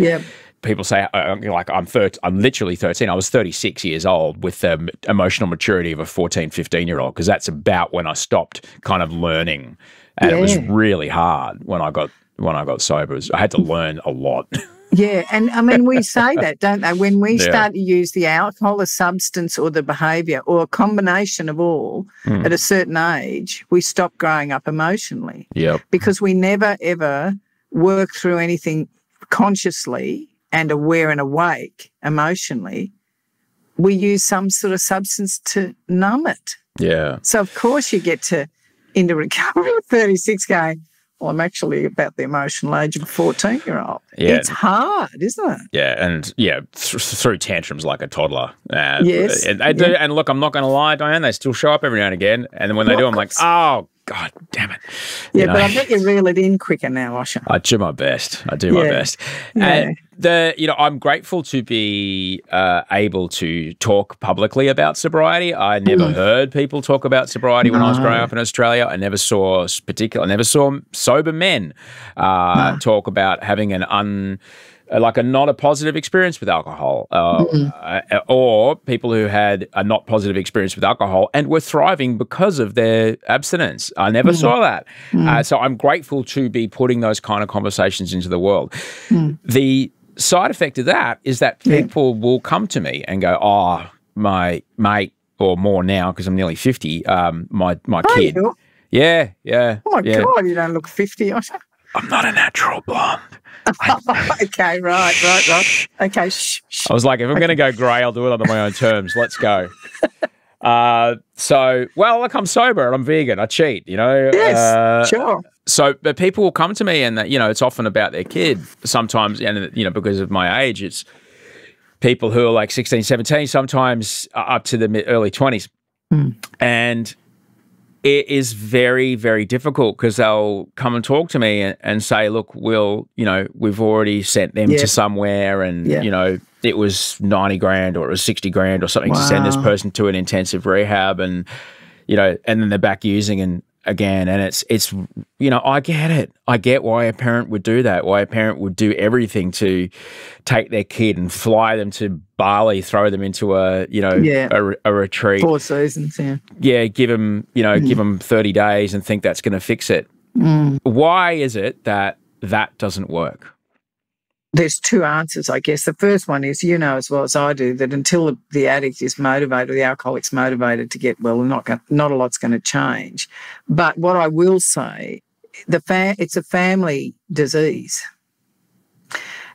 People say, like, I'm literally 13. I was 36 years old with the emotional maturity of a 14, 15-year-old, because that's about when I stopped kind of learning. And it was really hard when I got sober. I had to learn a lot. Yeah, and I mean, we say that, don't they? When we start to use the alcohol, the substance, or the behaviour, or a combination of all at a certain age, we stop growing up emotionally. Yep. Because we never, ever work through anything consciously and aware and awake emotionally. We use some sort of substance to numb it. Yeah. So, of course, you get into recovery at 36 going, well, I'm actually about the emotional age of a 14-year-old. Yeah. It's hard, isn't it? Yeah, and through tantrums like a toddler. Yes. And they do. And look, I'm not going to lie, Diane, they still show up every now and again. And then when they do, I'm like, oh, God damn it. Yeah, but I bet you reel it in quicker now, Osher. I do my best. My best. Yeah. And I'm grateful to be able to talk publicly about sobriety. I never heard people talk about sobriety when I was growing up in Australia. I never saw sober men talk about having not a positive experience with alcohol, or people who had a not positive experience with alcohol and were thriving because of their abstinence. I never saw that. So I'm grateful to be putting those kind of conversations into the world. The side effect of that is that people will come to me and go, oh, my mate, or more now because I'm nearly 50, my kid. Yeah. Oh, my God, you don't look 50, Osher. I'm not a natural blonde. Okay, right. Okay, shh. I was like, if I'm going to go grey, I'll do it under my own terms. Let's go. Look, I'm sober and I'm vegan. I cheat, Yes, sure. So, but people will come to me and, it's often about their kid sometimes, and, because of my age, it's people who are like 16, 17, sometimes up to the early 20s. And it is very, very difficult because they'll come and talk to me and say, look, we've already sent them to somewhere and, it was 90 grand or it was 60 grand or something to send this person to an intensive rehab and, and then they're back using and again. And it's I get it. I get why a parent would do that, why a parent would do everything to take their kid and fly them to Bali, throw them into a retreat. 4 seasons, give them 30 days and think that's going to fix it. Why is it that doesn't work? There's 2 answers, I guess. The first one is, as well as I do, that until the addict is motivated or the alcoholic's motivated to get well, not a lot's going to change. But what I will say, it's a family disease.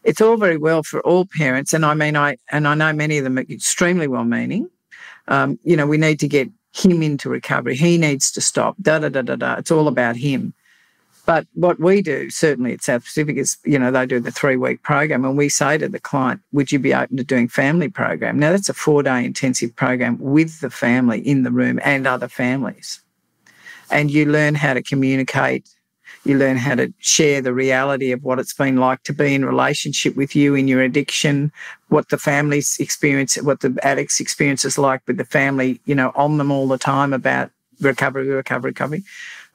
It's all very well for all parents, and I know many of them are extremely well-meaning. We need to get him into recovery. He needs to stop. It's all about him. But what we do, certainly at South Pacific, is, they do the 3-week program, and we say to the client, would you be open to doing family program? Now, that's a 4-day intensive program with the family in the room and other families. And you learn how to communicate. You learn how to share the reality of what it's been like to be in relationship with you in your addiction, what the family's experience, what the addict's experience is like with the family, on them all the time about recovery.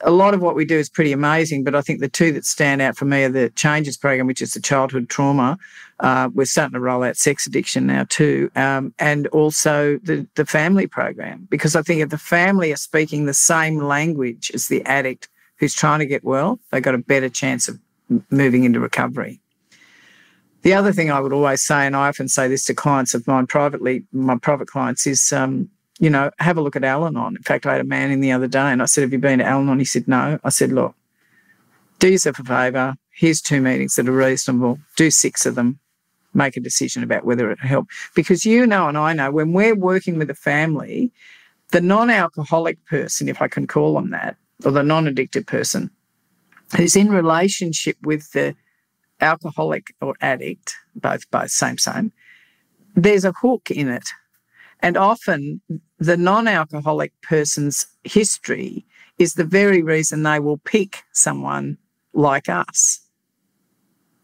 A lot of what we do is pretty amazing, but I think the two that stand out for me are the Changes program, which is the childhood trauma. We're starting to roll out sex addiction now too, and also the family program, because I think if the family are speaking the same language as the addict who's trying to get well, they've got a better chance of moving into recovery. The other thing I would always say, and I often say this to clients of mine privately, my private clients, is have a look at Al-Anon. In fact, I had a man in the other day and I said, have you been to Al-Anon? He said, no. I said, look, do yourself a favour. Here's 2 meetings that are reasonable. Do 6 of them. Make a decision about whether it'll help. Because and I know, when we're working with a family, the non-alcoholic person, if I can call them that, or the non-addicted person who's in relationship with the alcoholic or addict, both same, there's a hook in it. And often the non-alcoholic person's history is the very reason they will pick someone like us.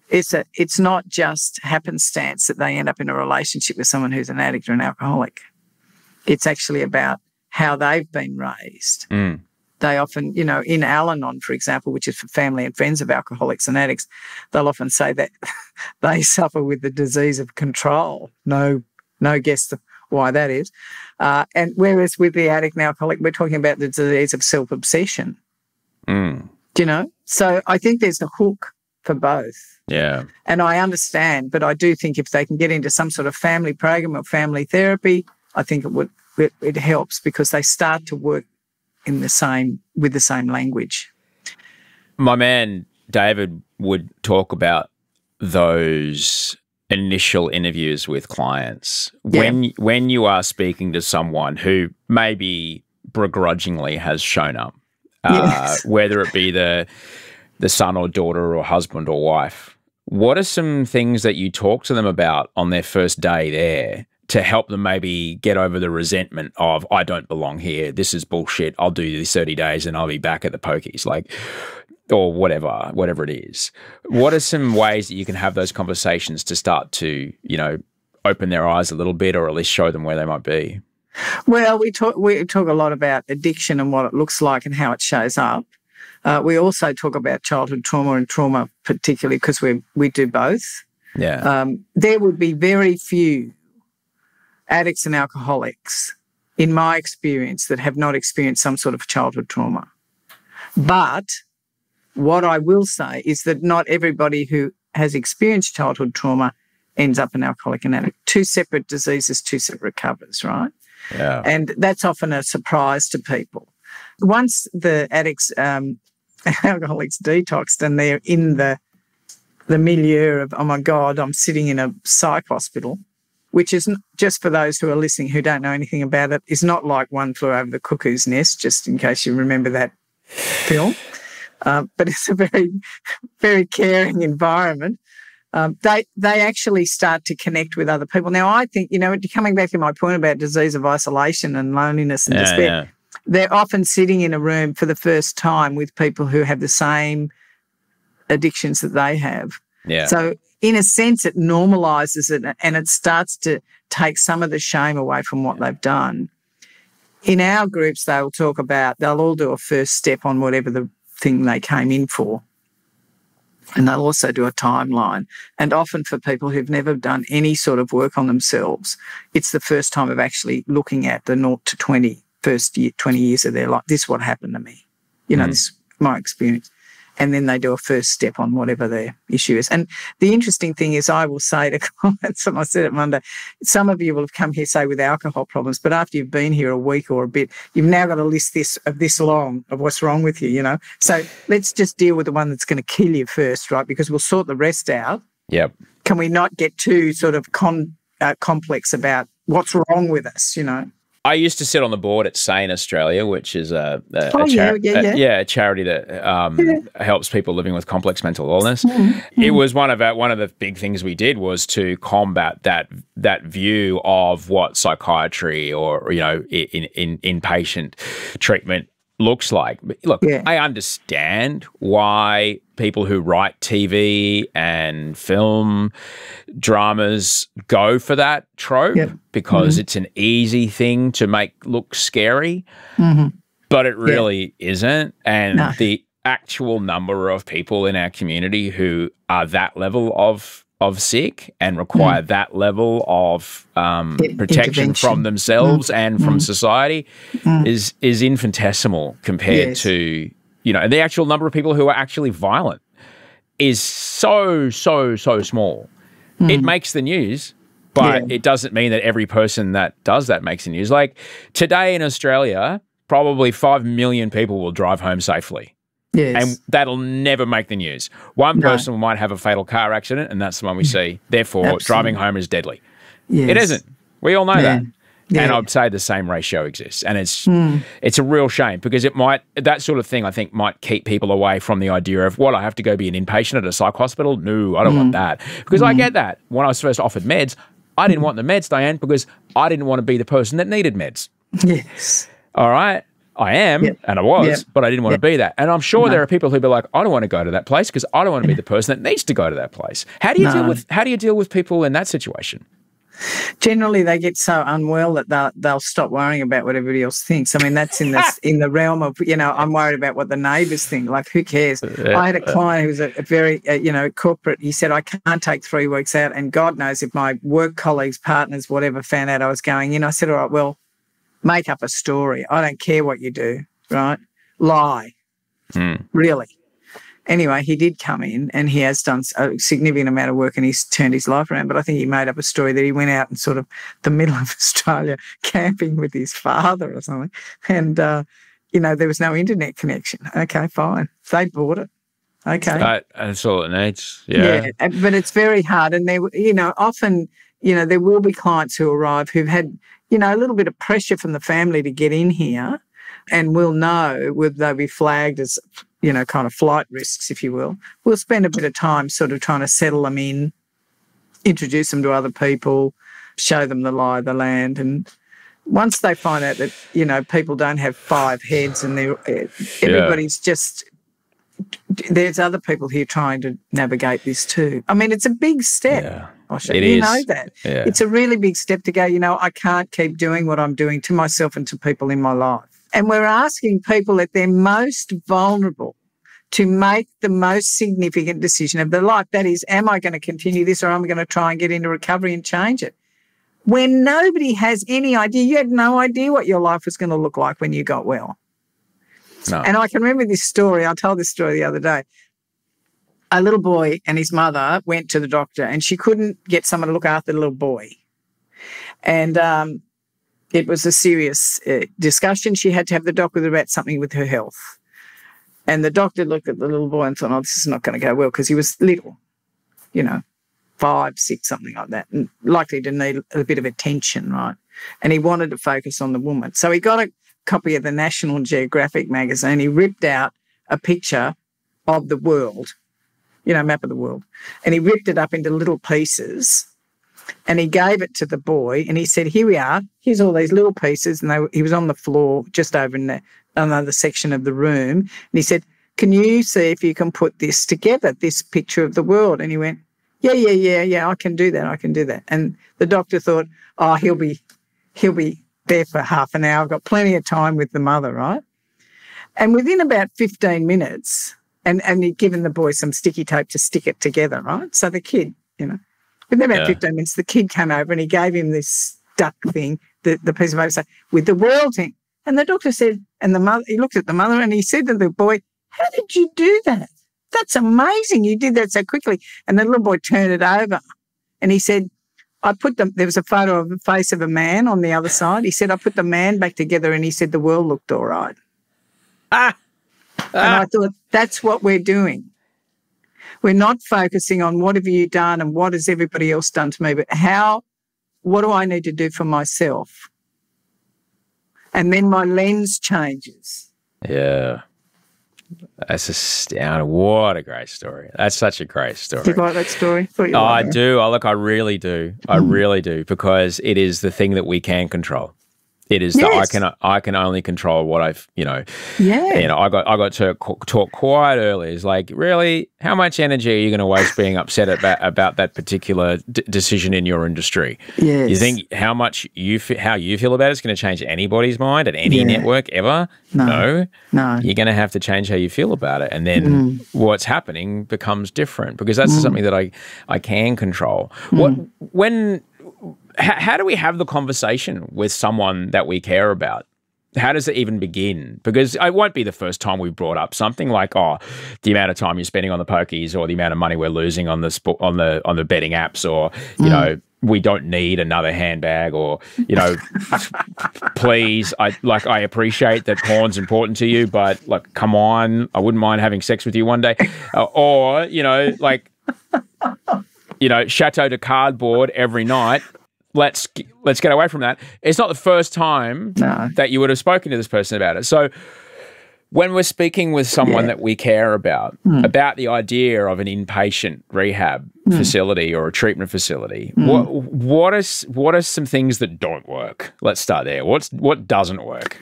It's not just happenstance that they end up in a relationship with someone who's an addict or an alcoholic. It's actually about how they've been raised. Mm. They often, in Al-Anon, for example, which is for family and friends of alcoholics and addicts, they'll often say that they suffer with the disease of control. No guess why that is. And whereas with the addict and alcoholic, we're talking about the disease of self-obsession. Mm. So I think there's a hook for both. Yeah. And I understand, but I do think if they can get into some sort of family program or family therapy, I think it helps, because they start to work with the same language. My man David would talk about those initial interviews with clients. Yeah. When you are speaking to someone who maybe begrudgingly has shown up, Yes. whether it be the son or daughter or husband or wife, what are some things that you talk to them about on their first day there to help them maybe get over the resentment of, I don't belong here, this is bullshit, I'll do this 30 days and I'll be back at the pokies, or whatever it is. What are some ways that you can have those conversations to start to, open their eyes a little bit, or at least show them where they might be? Well, we talk a lot about addiction and what it looks like and how it shows up. We also talk about childhood trauma and trauma, particularly because we do both. Yeah. There would be very few addicts and alcoholics, in my experience, that have not experienced some sort of childhood trauma. But what I will say is that not everybody who has experienced childhood trauma ends up an alcoholic and addict. 2 separate diseases, 2 separate covers, right? Yeah. And that's often a surprise to people. Once the addicts, alcoholics detoxed and they're in the milieu of, oh my God, I'm sitting in a psych hospital, which is, just for those who are listening who don't know anything about it, is not like One Flew Over the Cuckoo's Nest, just in case you remember that film. But it's a very, very caring environment. They actually start to connect with other people. Now, I think, coming back to my point about disease of isolation and loneliness and despair, they're often sitting in a room for the first time with people who have the same addictions that they have. Yeah. So in a sense, it normalises it and it starts to take some of the shame away from what they've done. In our groups, they'll all do a first step on whatever the thing they came in for. And they'll also do a timeline. And often for people who've never done any sort of work on themselves, it's the first time of actually looking at the 0 to 20, first 20 years of their life. This is what happened to me. This is my experience. And then they do a first step on whatever their issue is. And the interesting thing is, I will say to clients, and I said it Monday, some of you will have come here, say, with alcohol problems, but after you've been here a week or a bit, you've now got a list this long of what's wrong with you, So let's just deal with the one that's going to kill you first, right? Because we'll sort the rest out. Yep. Can we not get too sort of complex about what's wrong with us, I used to sit on the board at Sane Australia, which is a charity that helps people living with complex mental illness. It was one of the big things we did was to combat that view of what psychiatry or in inpatient treatment looks like. Look, I understand why people who write TV and film dramas go for that trope because it's an easy thing to make look scary, but it really isn't. And the actual number of people in our community who are that level of sick and require that level of protection from themselves and from society is infinitesimal compared to, and the actual number of people who are actually violent is so small. It makes the news, but it doesn't mean that every person that does that makes the news. Like today in Australia, probably 5 million people will drive home safely. Yes. And that'll never make the news. One person might have a fatal car accident, and that's the one we see. Therefore, driving home is deadly. Yes. It isn't. We all know that. Yeah. And I'd say the same ratio exists. And it's a real shame because that sort of thing, I think, might keep people away from the idea of, I have to go be an inpatient at a psych hospital? No, I don't want that. Because I get that. When I was first offered meds, I didn't want the meds, Diane, because I didn't want to be the person that needed meds. Yes. All right. I am, and I was, but I didn't want to be that. And I'm sure there are people who be like, I don't want to go to that place because I don't want to be the person that needs to go to that place. How do you deal with people in that situation? Generally, they get so unwell that they'll stop worrying about what everybody else thinks. I mean, that's in the realm of, I'm worried about what the neighbours think. Like, who cares? I had a client who was a very, corporate. He said, I can't take 3 weeks out, and God knows if my work colleagues, partners, whatever, found out I was going in. I said, all right, well, make up a story. I don't care what you do, right? Lie. Really. Anyway, he did come in and he has done a significant amount of work and he's turned his life around. But I think he made up a story that he went out in sort of the middle of Australia camping with his father or something. And, there was no internet connection. Okay, fine. They bought it. Okay. That's all it needs. Yeah. But it's very hard. And, often, there will be clients who arrive who've had, a little bit of pressure from the family to get in here and we'll know whether they'll be flagged as, kind of flight risks, if you will. We'll spend a bit of time sort of trying to settle them in, introduce them to other people, show them the lie of the land. And once they find out that, people don't have 5 heads and everybody's just, there's other people here trying to navigate this too. I mean, it's a big step. Yeah. You know that. Yeah. It's a really big step to go, I can't keep doing what I'm doing to myself and to people in my life. And we're asking people at their most vulnerable to make the most significant decision of their life. That is, am I going to continue this or am I going to try and get into recovery and change it? When nobody has any idea, you had no idea what your life was going to look like when you got well. No. And I can remember this story. I told this story the other day. A little boy and his mother went to the doctor and she couldn't get someone to look after the little boy. And it was a serious discussion. She had to have the doctor about something with her health. And the doctor looked at the little boy and thought, this is not going to go well because he was little, 5, 6, something like that, and likely to need a bit of attention, right? And he wanted to focus on the woman. So he got a copy of the National Geographic magazine. He ripped out a picture of the world, map of the world, and he ripped it up into little pieces and he gave it to the boy and he said, here we are, here's all these little pieces. And he was on the floor just over in another section of the room. And he said, can you see if you can put this together, this picture of the world? And he went, yeah, I can do that. And the doctor thought, he'll be there for half an hour. I've got plenty of time with the mother, right? And within about 15 minutes, and he'd given the boy some sticky tape to stick it together, right? So the kid, within about 15 minutes, the kid came over and he gave him this duck thing, the piece of paper, say, with the world thing. And the doctor said, and the mother, he looked at the mother and he said to the boy, how did you do that? That's amazing. You did that so quickly. And the little boy turned it over and he said, there was a photo of the face of a man on the other side. He said, I put the man back together and he said the world looked all right. And I thought, that's what we're doing. We're not focusing on what have you done and what has everybody else done to me, but what do I need to do for myself? And then my lens changes. Yeah. That's astounding. What a great story. That's such a great story. Do you like that story? I do. Look, I really do. I really do, because it is the thing that we can control. It is that I can only control what I've, I got to talk quite early. It's like, really, how much energy are you going to waste being upset about that particular decision in your industry? Yes. You think how you feel about it's going to change anybody's mind at any network ever? No. You're going to have to change how you feel about it, and then what's happening becomes different, because that's something that I can control. How do we have the conversation with someone that we care about? How does it even begin? Because it won't be the first time we've brought up something like, the amount of time you're spending on the pokies, or the amount of money we're losing on the betting apps, or we don't need another handbag, or please, I appreciate that porn's important to you, but come on, I wouldn't mind having sex with you one day, chateau de cardboard every night. Let's get away from that. It's not the first time that you would have spoken to this person about it. So when we're speaking with someone that we care about the idea of an inpatient rehab facility or a treatment facility, what are some things that don't work? Let's start there. What doesn't work?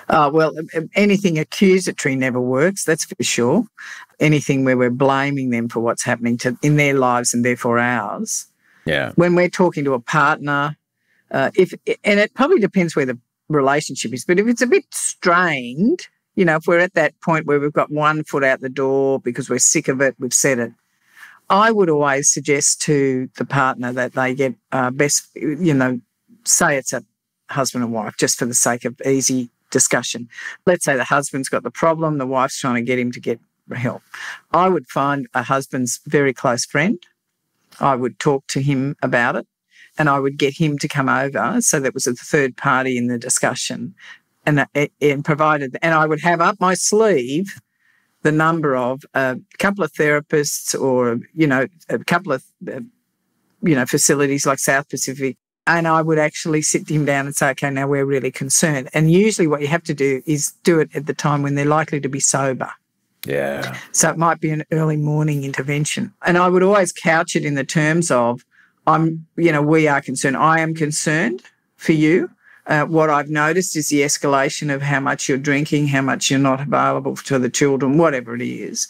Well, anything accusatory never works, that's for sure. Anything where we're blaming them for what's happening in their lives and therefore ours. Yeah. When we're talking to a partner, and it probably depends where the relationship is, but if it's a bit strained, if we're at that point where we've got one foot out the door because we're sick of it, we've said it, I would always suggest to the partner that they get say it's a husband and wife, just for the sake of easy discussion. Let's say the husband's got the problem, the wife's trying to get him to get help. I would find a husband's very close friend. I would talk to him about it, and I would get him to come over so that was a third party in the discussion, and I would have up my sleeve the number of a couple of therapists, or a couple of facilities like South Pacific, and I would actually sit him down and say, okay, now we're really concerned. And usually what you have to do is do it at the time when they're likely to be sober. Yeah. So it might be an early morning intervention. And I would always couch it in the terms of, we are concerned. I am concerned for you. What I've noticed is the escalation of how much you're drinking, how much you're not available to the children, whatever it is.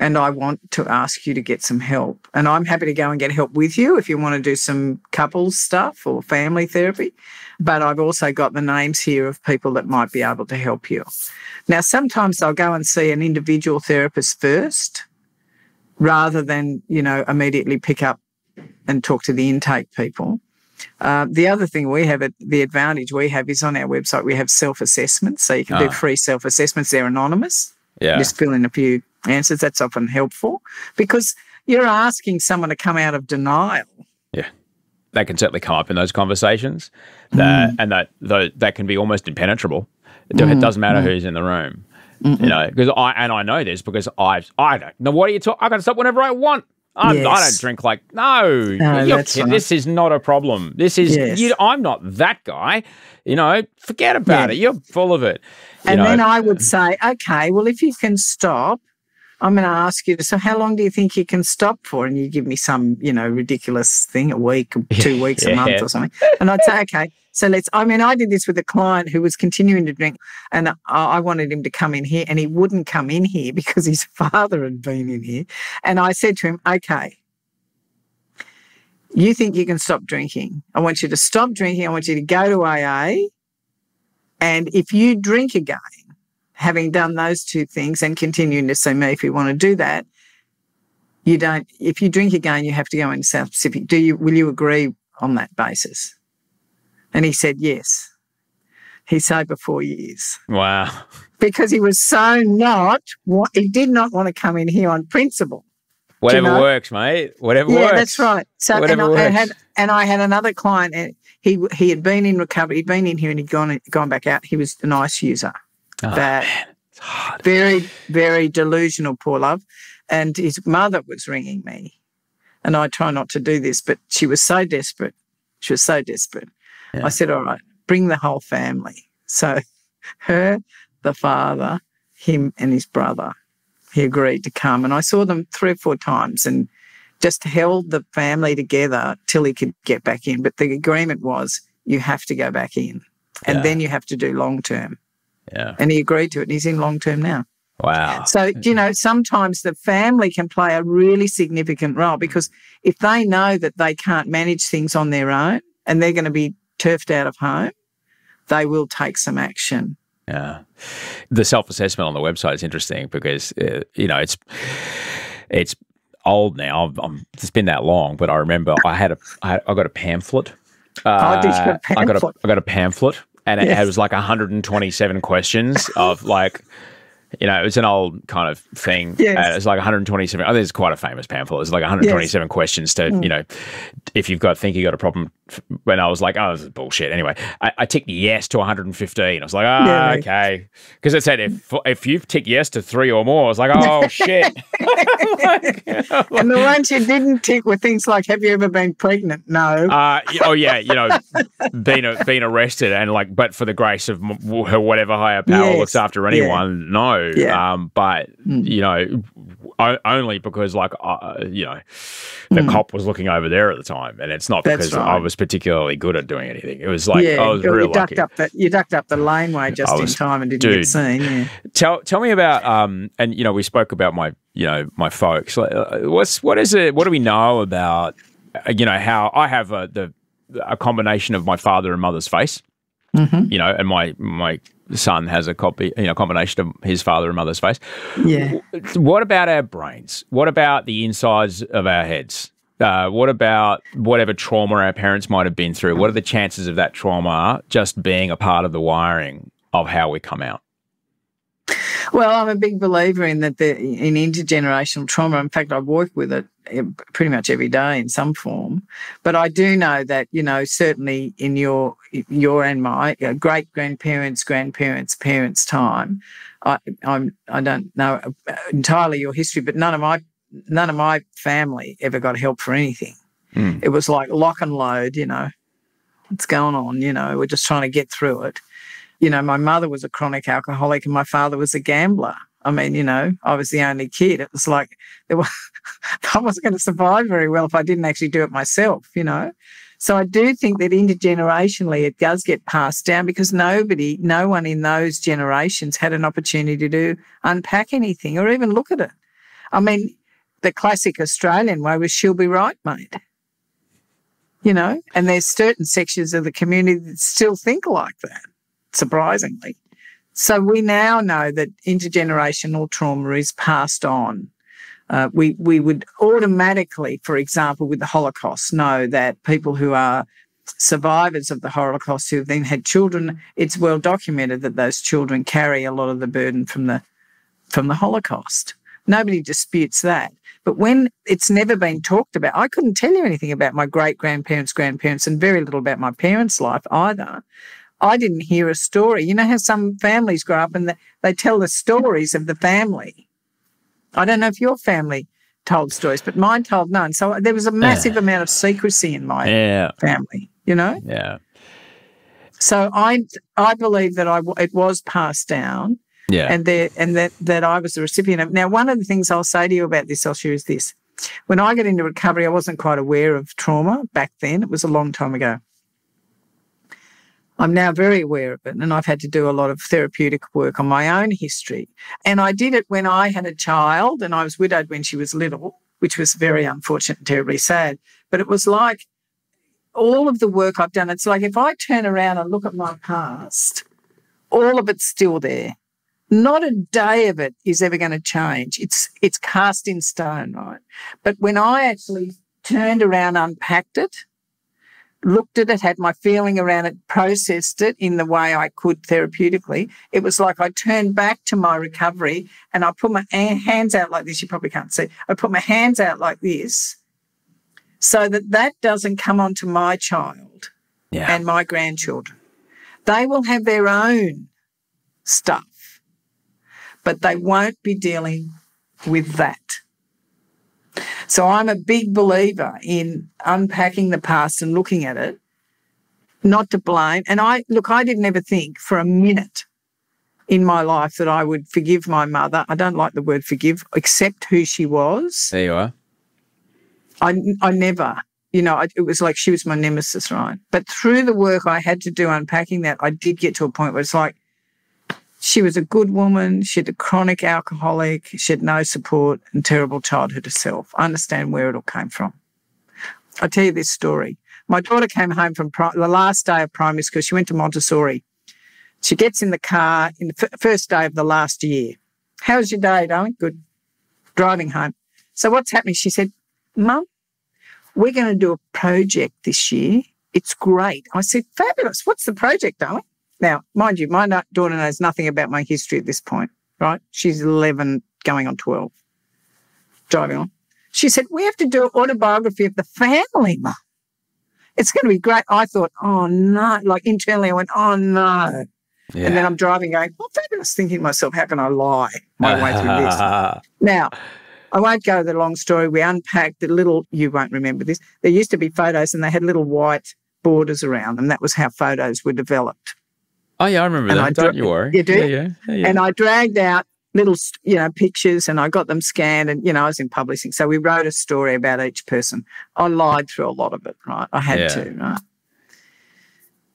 And I want to ask you to get some help. And I'm happy to go and get help with you if you want to do some couples stuff or family therapy. But I've also got the names here of people that might be able to help you. Now, sometimes I'll go and see an individual therapist first rather than, immediately pick up and talk to the intake people. The other thing the advantage we have is on our website, we have self-assessments. So you can do free self-assessments. They're anonymous. Yeah. Just fill in a few answers. That's often helpful because you're asking someone to come out of denial. Yeah. That can certainly come up in those conversations, that can be almost impenetrable. It doesn't matter who's in the room, because I know this because I don't know what are you talking. I can stop whenever I want. I don't drink you're kidding. Right. This is not a problem. This is I'm not that guy. Forget about it. You're full of it. And then I would say, okay, well, if you can stop, I'm going to ask you, so how long do you think you can stop for? And you give me some, ridiculous thing, a week, 2 weeks, a month or something. And I'd say, okay, so I did this with a client who was continuing to drink, and I wanted him to come in here, and he wouldn't come in here because his father had been in here. And I said to him, okay, you think you can stop drinking. I want you to stop drinking. I want you to go to AA. And if you drink again, having done those two things and continuing to see me if you want to do that, if you drink again, you have to go into South Pacific. Will you agree on that basis? And he said, yes. He's sober 4 years. Wow. Because he was he did not want to come in here on principle. Whatever works, mate. Whatever works. Yeah, that's right. So, I had another client, and he had been in recovery. He'd been in here and he'd gone back out. He was an ice user. Man, it's hard. Very, very delusional, poor love. And his mother was ringing me. And I try not to do this, but she was so desperate. Yeah. I said, all right, bring the whole family. So her, the father, him and his brother, he agreed to come. And I saw them 3 or 4 times and just held the family together till he could get back in. But the agreement was you have to go back in and then you have to do long-term. Yeah. And he agreed to it, and he's in long-term now. Wow. So, you know, sometimes the family can play a really significant role, because if they know that they can't manage things on their own and they're going to be turfed out of home, they will take some action. Yeah. The self-assessment on the website is interesting because, you know, it's old now. It's been that long, but I remember I got a pamphlet. Did you get a pamphlet? I got a pamphlet, and it was like 127 questions of like, you know, it was an old kind of thing. Yes. It's like 127. I think it's quite a famous pamphlet. It's like 127 questions to, you know, if you've got a problem. When I was like, oh, this is bullshit. Anyway, I ticked yes to 115. I was like, okay. Because it said if you've ticked yes to 3 or more, I was like, oh, shit. And the ones you didn't tick were things like, have you ever been pregnant? No. Oh, yeah, you know, been arrested and like, but for the grace of her whatever higher power looks after anyone, no. Yeah. But, you know, only because like, you know, the cop was looking over there at the time, and it's not because I was particularly good at doing anything. It was like I was real lucky. You ducked up the laneway just in time and didn't get seen. Yeah. Tell me about and you know, we spoke about my folks. What is it? What do we know about you know, how I have a combination of my father and mother's face, you know, and my son has a combination of his father and mother's face. Yeah. What about our brains? What about the insides of our heads? What about whatever trauma our parents might have been through? What are the chances of that trauma just being a part of the wiring of how we come out? Well, I'm a big believer in that in intergenerational trauma. In fact, I work with it pretty much every day in some form. But I do know that, you know, certainly in your and my great-grandparents, grandparents, parents' time, I don't know entirely your history, but none of my family ever got help for anything. It was like lock and load, you know, what's going on, you know, we're just trying to get through it. You know, my mother was a chronic alcoholic and my father was a gambler. I mean, you know, I was the only kid. It was like I wasn't going to survive very well if I didn't actually do it myself, you know. So I do think that intergenerationally it does get passed down, because no one in those generations had an opportunity to unpack anything or even look at it. I mean, the classic Australian way was she'll be right, mate. You know, and there's certain sections of the community that still think like that, surprisingly. So we now know that intergenerational trauma is passed on. We would automatically, for example, with the Holocaust, know that people who are survivors of the Holocaust who have then had children, it's well documented that those children carry a lot of the burden from the Holocaust. Nobody disputes that. But when it's never been talked about, I couldn't tell you anything about my great-grandparents, grandparents, and very little about my parents' life either. I didn't hear a story. You know how some families grow up and they tell the stories of the family. I don't know if your family told stories, but mine told none. So there was a massive amount of secrecy in my family, you know? Yeah. So I believe that it was passed down. Yeah. And that I was the recipient of. Now, one of the things I'll say to you about this, Elshia, is this. When I got into recovery, I wasn't quite aware of trauma back then. It was a long time ago. I'm now very aware of it, and I've had to do a lot of therapeutic work on my own history. And I did it when I had a child, and I was widowed when she was little, which was very unfortunate and terribly sad. But it was like all of the work I've done, it's like if I turn around and look at my past, all of it's still there. Not a day of it is ever going to change. It's cast in stone, right? But when I actually turned around, unpacked it, looked at it, had my feeling around it, processed it in the way I could therapeutically, it was like I turned back to my recovery and I put my hands out like this. You probably can't see. I put my hands out like this so that doesn't come onto my child and my grandchildren. They will have their own stuff, but they won't be dealing with that. So I'm a big believer in unpacking the past and looking at it not to blame. And I didn't ever think for a minute in my life that I would forgive my mother. I don't like the word forgive, accept who she was. There you are. I never, it was like she was my nemesis, right? But through the work I had to do unpacking that, I did get to a point where it's like she was a good woman. She had a chronic alcoholic. She had no support and terrible childhood herself. I understand where it all came from. I'll tell you this story. My daughter came home from the last day of primary school. She went to Montessori. She gets in the car in the first day of the last year. How was your day, darling? Good. Driving home. So what's happening? She said, Mum, we're going to do a project this year. It's great. I said, fabulous. What's the project, darling? Now, mind you, my daughter knows nothing about my history at this point, right? She's 11, going on 12, driving on. She said, we have to do an autobiography of the family, Mum. It's going to be great. I thought, oh, no. Like internally I went, oh, no. Yeah. And then I'm driving going, oh, fabulous, thinking to myself, how can I lie my way through this? Now, I won't go the long story. We unpacked the little, you won't remember this. There used to be photos and they had little white borders around them. That was how photos were developed. Oh, yeah, I remember that. Don't you worry. You do? Yeah. And I dragged out little, pictures and I got them scanned and, I was in publishing. So we wrote a story about each person. I lied through a lot of it, right? I had to, right?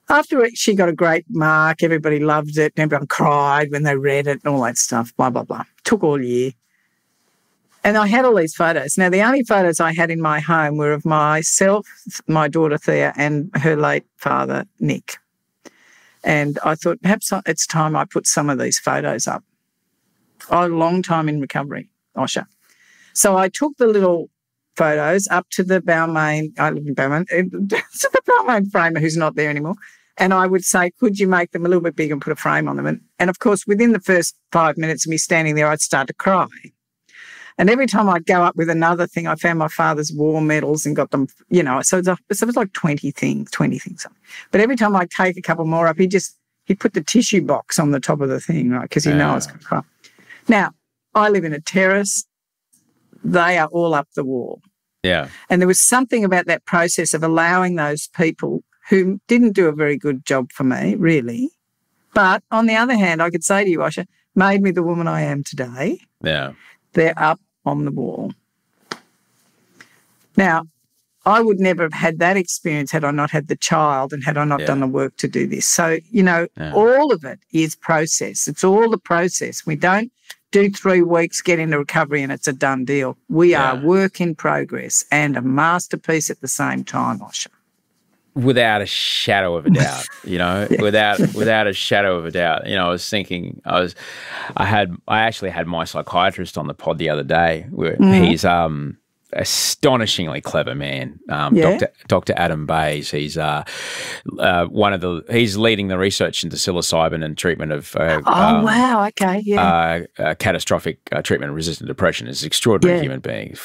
After it, she got a great mark. Everybody loved it. Everyone cried when they read it and all that stuff, blah, blah, blah. Took all year. And I had all these photos. Now, the only photos I had in my home were of myself, my daughter Thea, and her late father, Nick. And I thought perhaps it's time I put some of these photos up. I had a long time in recovery, Osher. So I took the little photos up to the Balmain, I live in Balmain, to the Balmain framer who's not there anymore. And I would say, could you make them a little bit bigger and put a frame on them? And of course, within the first 5 minutes of me standing there, I'd start to cry. And every time I'd go up with another thing, I found my father's war medals and got them, so it was like 20 things. But every time I'd take a couple more up, he'd put the tissue box on the top of the thing, right, because he knows I was going to cry. Now, I live in a terrace. They are all up the wall. Yeah. And there was something about that process of allowing those people who didn't do a very good job for me, really. But on the other hand, I could say to you, Osher, made me the woman I am today. Yeah. They're up on the wall. Now, I would never have had that experience had I not had the child and had I not done the work to do this. So, all of it is process. It's all the process. We don't do 3 weeks, get into recovery and it's a done deal. We are work in progress and a masterpiece at the same time, Osher. Without a shadow of a doubt, without a shadow of a doubt. I was thinking, I actually had my psychiatrist on the pod the other day. Where he's astonishingly clever man, Dr. Adam Bays. He's he's leading the research into psilocybin and treatment of catastrophic treatment of resistant depression. Is an extraordinary human being.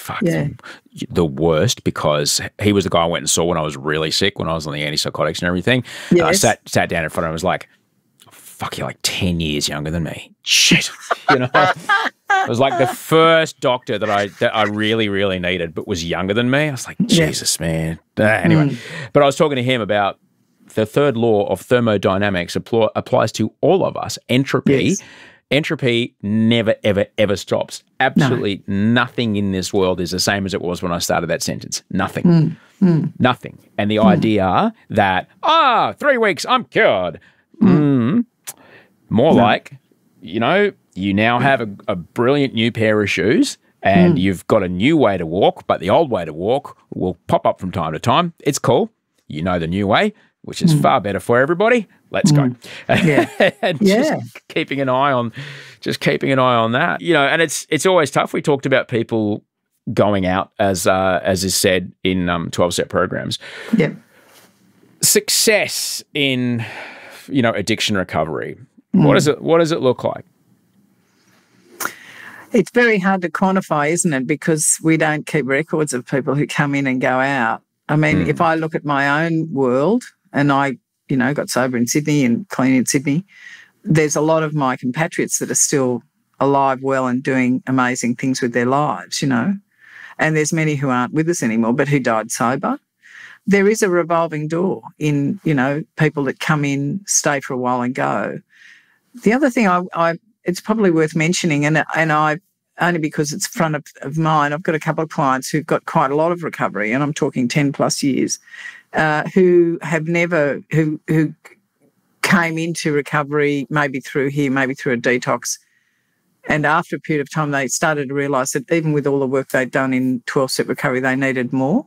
The worst, because he was the guy I went and saw when I was really sick, when I was on the antipsychotics and everything. Yes. And I sat down in front of him and was like, fuck, you're like 10 years younger than me. Shit. It was like the first doctor that I really, really needed, but was younger than me. I was like, Jesus, man. Anyway, but I was talking to him about the third law of thermodynamics applies to all of us. Entropy. Yes. Entropy never, ever, ever stops. Absolutely nothing in this world is the same as it was when I started that sentence. Nothing. Nothing. And the idea that, 3 weeks, I'm cured. More like, you now have a brilliant new pair of shoes and you've got a new way to walk, but the old way to walk will pop up from time to time. It's cool. You know the new way, which is far better for everybody. Let's go. And just keeping an eye on that. And it's always tough. We talked about people going out, as is said in 12-step programs. Yeah. Success in addiction recovery. What does it look like? It's very hard to quantify, isn't it? Because we don't keep records of people who come in and go out. I mean, if I look at my own world, and I, got sober in Sydney and clean in Sydney, there's a lot of my compatriots that are still alive, well, and doing amazing things with their lives, And there's many who aren't with us anymore, but who died sober. there is a revolving door in, people that come in, stay for a while and go. The other thing it's probably worth mentioning, and I only because it's front of mind, I've got a couple of clients who've got quite a lot of recovery, and I'm talking 10 plus years, who came into recovery maybe through a detox. And after a period of time, they started to realise that even with all the work they'd done in 12-step recovery, they needed more.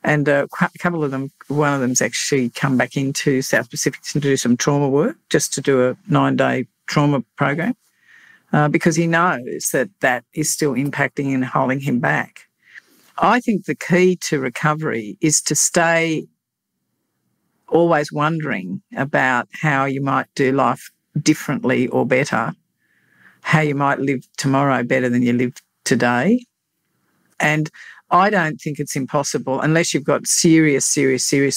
And a couple of them, one of them's actually come back into South Pacific to do some trauma work, just to do a 9-day trauma program, because he knows that is still impacting and holding him back. I think the key to recovery is to stay always wondering about how you might do life differently or better, how you might live tomorrow better than you live today. And I don't think it's impossible, unless you've got serious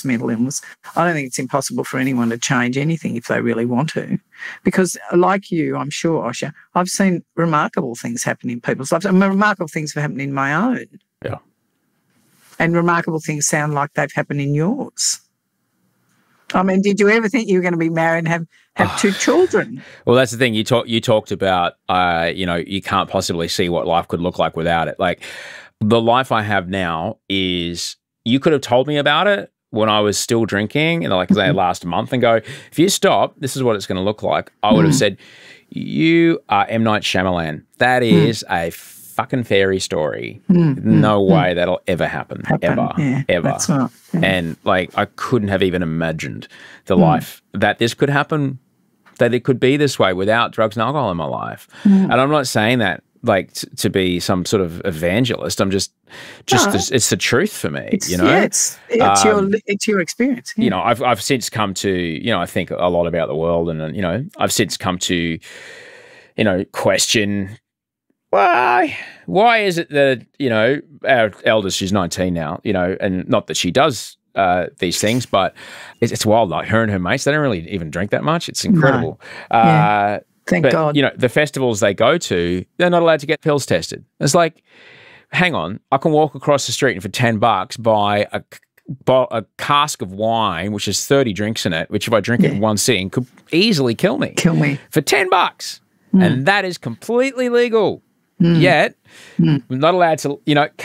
mental illness. I don't think it's impossible for anyone to change anything if they really want to. Because like you, I'm sure, Osher, I've seen remarkable things happen in people's lives. And remarkable things have happened in my own. Yeah. And remarkable things sound like they've happened in yours. I mean, did you ever think you were going to be married and have 2 children? Well, that's the thing. You talked about, you can't possibly see what life could look like without it. Like, the life I have now is, you could have told me about it when I was still drinking, and like say last month, and go, if you stop, this is what it's going to look like. I would have said, you are M. Night Shyamalan. That is a fucking fairy story. No way that'll ever happen. Ever. Yeah, ever. That's right. Yeah. And like, I couldn't have even imagined the life that this could happen, that it could be this way without drugs and alcohol in my life. And I'm not saying that like to be some sort of evangelist. I'm just it's the truth for me, Yeah, it's your experience. Yeah. I've since come to, I think a lot about the world, and, I've since come to, question why is it that, our eldest, she's 19 now, and not that she does these things, but it's wild. Like, her and her mates, they don't really even drink that much. It's incredible. No. Thank God. The festivals they go to, they're not allowed to get pills tested. It's like, hang on, I can walk across the street and for $10 buy a cask of wine, which has 30 drinks in it, which if I drink it in one sitting could easily kill me. For $10. And that is completely legal. Yet, we're not allowed to,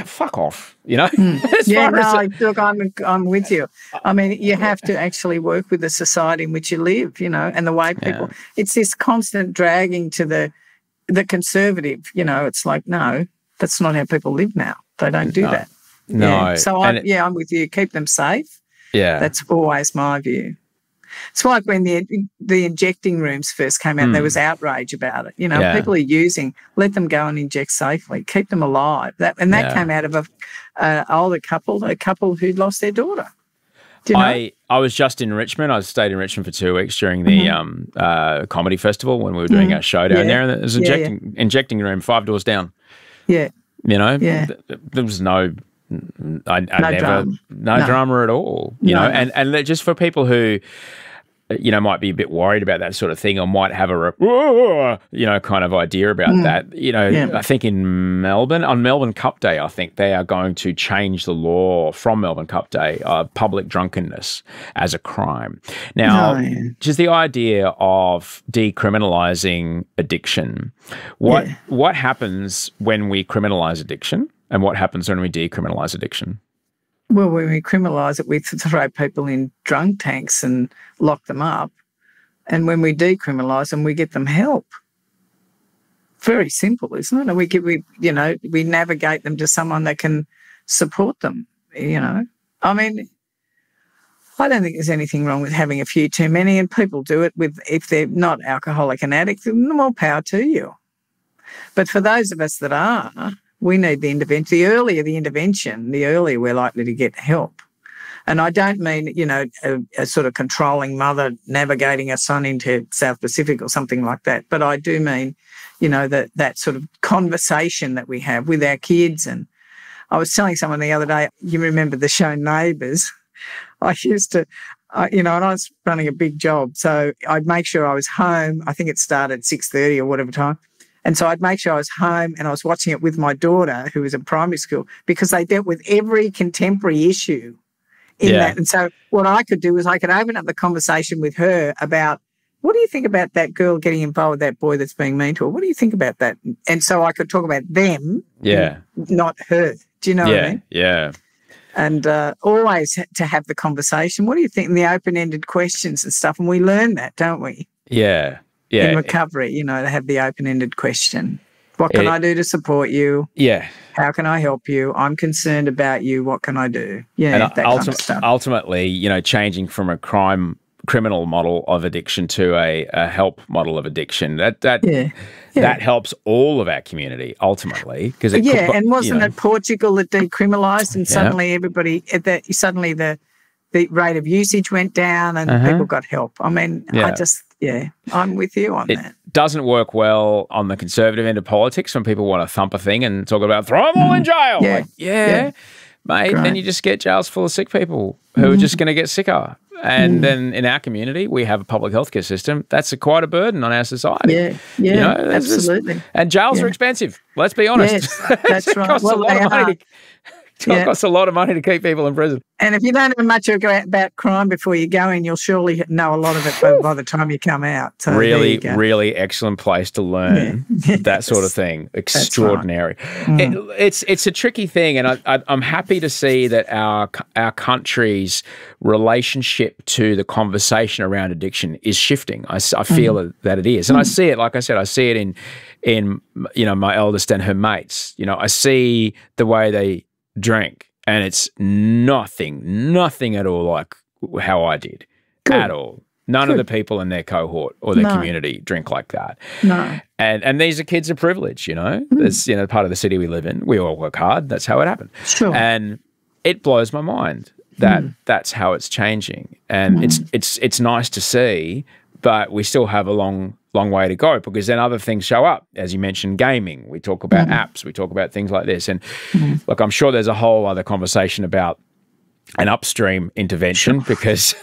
fuck off, Look, I'm with you. I mean, you have to actually work with the society in which you live, and the way people, it's this constant dragging to the conservative, it's like, no, that's not how people live now. They don't do that. No. Yeah. So, I'm with you. Keep them safe. Yeah. That's always my view. It's like when the injecting rooms first came out, there was outrage about it. People are using, let them go and inject safely, keep them alive. That came out of a couple who'd lost their daughter. Do you know? I was just in Richmond. I stayed in Richmond for 2 weeks during the comedy festival when we were doing our show down there, and there was an injecting room 5 doors down. Yeah. There was no drama at all, and just for people who, might be a bit worried about that sort of thing, or might have a, kind of idea about that. I think in Melbourne, on Melbourne Cup Day, I think they are going to change the law from Melbourne Cup Day, public drunkenness as a crime. Now, just the idea of decriminalising addiction. What happens when we criminalise addiction? And what happens when we decriminalise addiction? Well, when we criminalise it, we throw people in drunk tanks and lock them up. And when we decriminalise them, we get them help. Very simple, isn't it? We navigate them to someone that can support them, I mean, I don't think there's anything wrong with having a few too many, and people do it if they're not alcoholic and addicts, more power to you. But for those of us that are, we need the intervention. The earlier the intervention, the earlier we're likely to get help. And I don't mean, a sort of controlling mother navigating a son into South Pacific or something like that. But I do mean, that sort of conversation that we have with our kids. And I was telling someone the other day, you remember the show Neighbours? I used to, and I was running a big job. So I'd make sure I was home. I think it started 6:30 or whatever time. And so I'd make sure I was home and I was watching it with my daughter, who was in primary school, because they dealt with every contemporary issue in that. And so what I could do is I could open up the conversation with her about, what do you think about that girl getting involved with that boy that's being mean to her? What do you think about that? And so I could talk about them, not her. Do you know what I mean? Yeah. And always to have the conversation. What do you think? And the open-ended questions and stuff. And we learn that, don't we? Yeah. In recovery, you know, to have the open-ended question. What can I do to support you? Yeah. How can I help you? I'm concerned about you. What can I do? Yeah, and that kind of stuff. Ultimately, you know, changing from a criminal model of addiction to a help model of addiction, that helps all of our community ultimately. Because and wasn't it Portugal that decriminalised and suddenly suddenly the rate of usage went down and people got help. I mean, I'm with you on that. It doesn't work well on the conservative end of politics when people want to thump a thing and talk about throw them all in jail. Mate, then you just get jails full of sick people who are just going to get sicker. And then in our community, we have a public healthcare system. That's quite a burden on our society. You know, absolutely. And jails are expensive. Let's be honest. Yes, that's right. Costs a lot of money. It costs a lot of money to keep people in prison. And if you don't know much about crime before you go in, you'll surely know a lot of it by the time you come out. So really excellent place to learn that sort of thing. Extraordinary. Right. It's a tricky thing, and I'm happy to see that our country's relationship to the conversation around addiction is shifting. I feel that it is, and I see it. Like I said, I see it in you know, my eldest and her mates. You know, I see the way they drink, and it's nothing at all like how I did. At all. None of the people in their cohort or their community drink like that. No. And these are kids of privilege, you know. It's, you know, part of the city we live in. We all work hard. That's how it happened. Sure. And it blows my mind that that's how it's changing. And it's nice to see, but we still have a long way to go, because then other things show up. As you mentioned, gaming. We talk about apps. We talk about things like this. And look, I'm sure there's a whole other conversation about an upstream intervention, because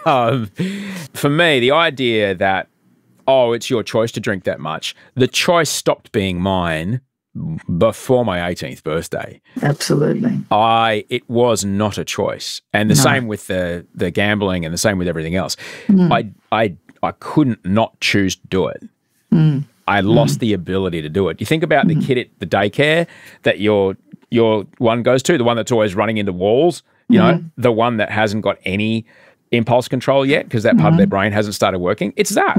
for me, the idea that, it's your choice to drink that much, the choice stopped being mine before my 18th birthday. Absolutely. It was not a choice. And the same with the gambling, and the same with everything else. I couldn't not choose to do it. I lost the ability to do it. You think about the kid at the daycare that your one goes to, the one that's always running into walls, you know, the one that hasn't got any impulse control yet because that part of their brain hasn't started working. It's that.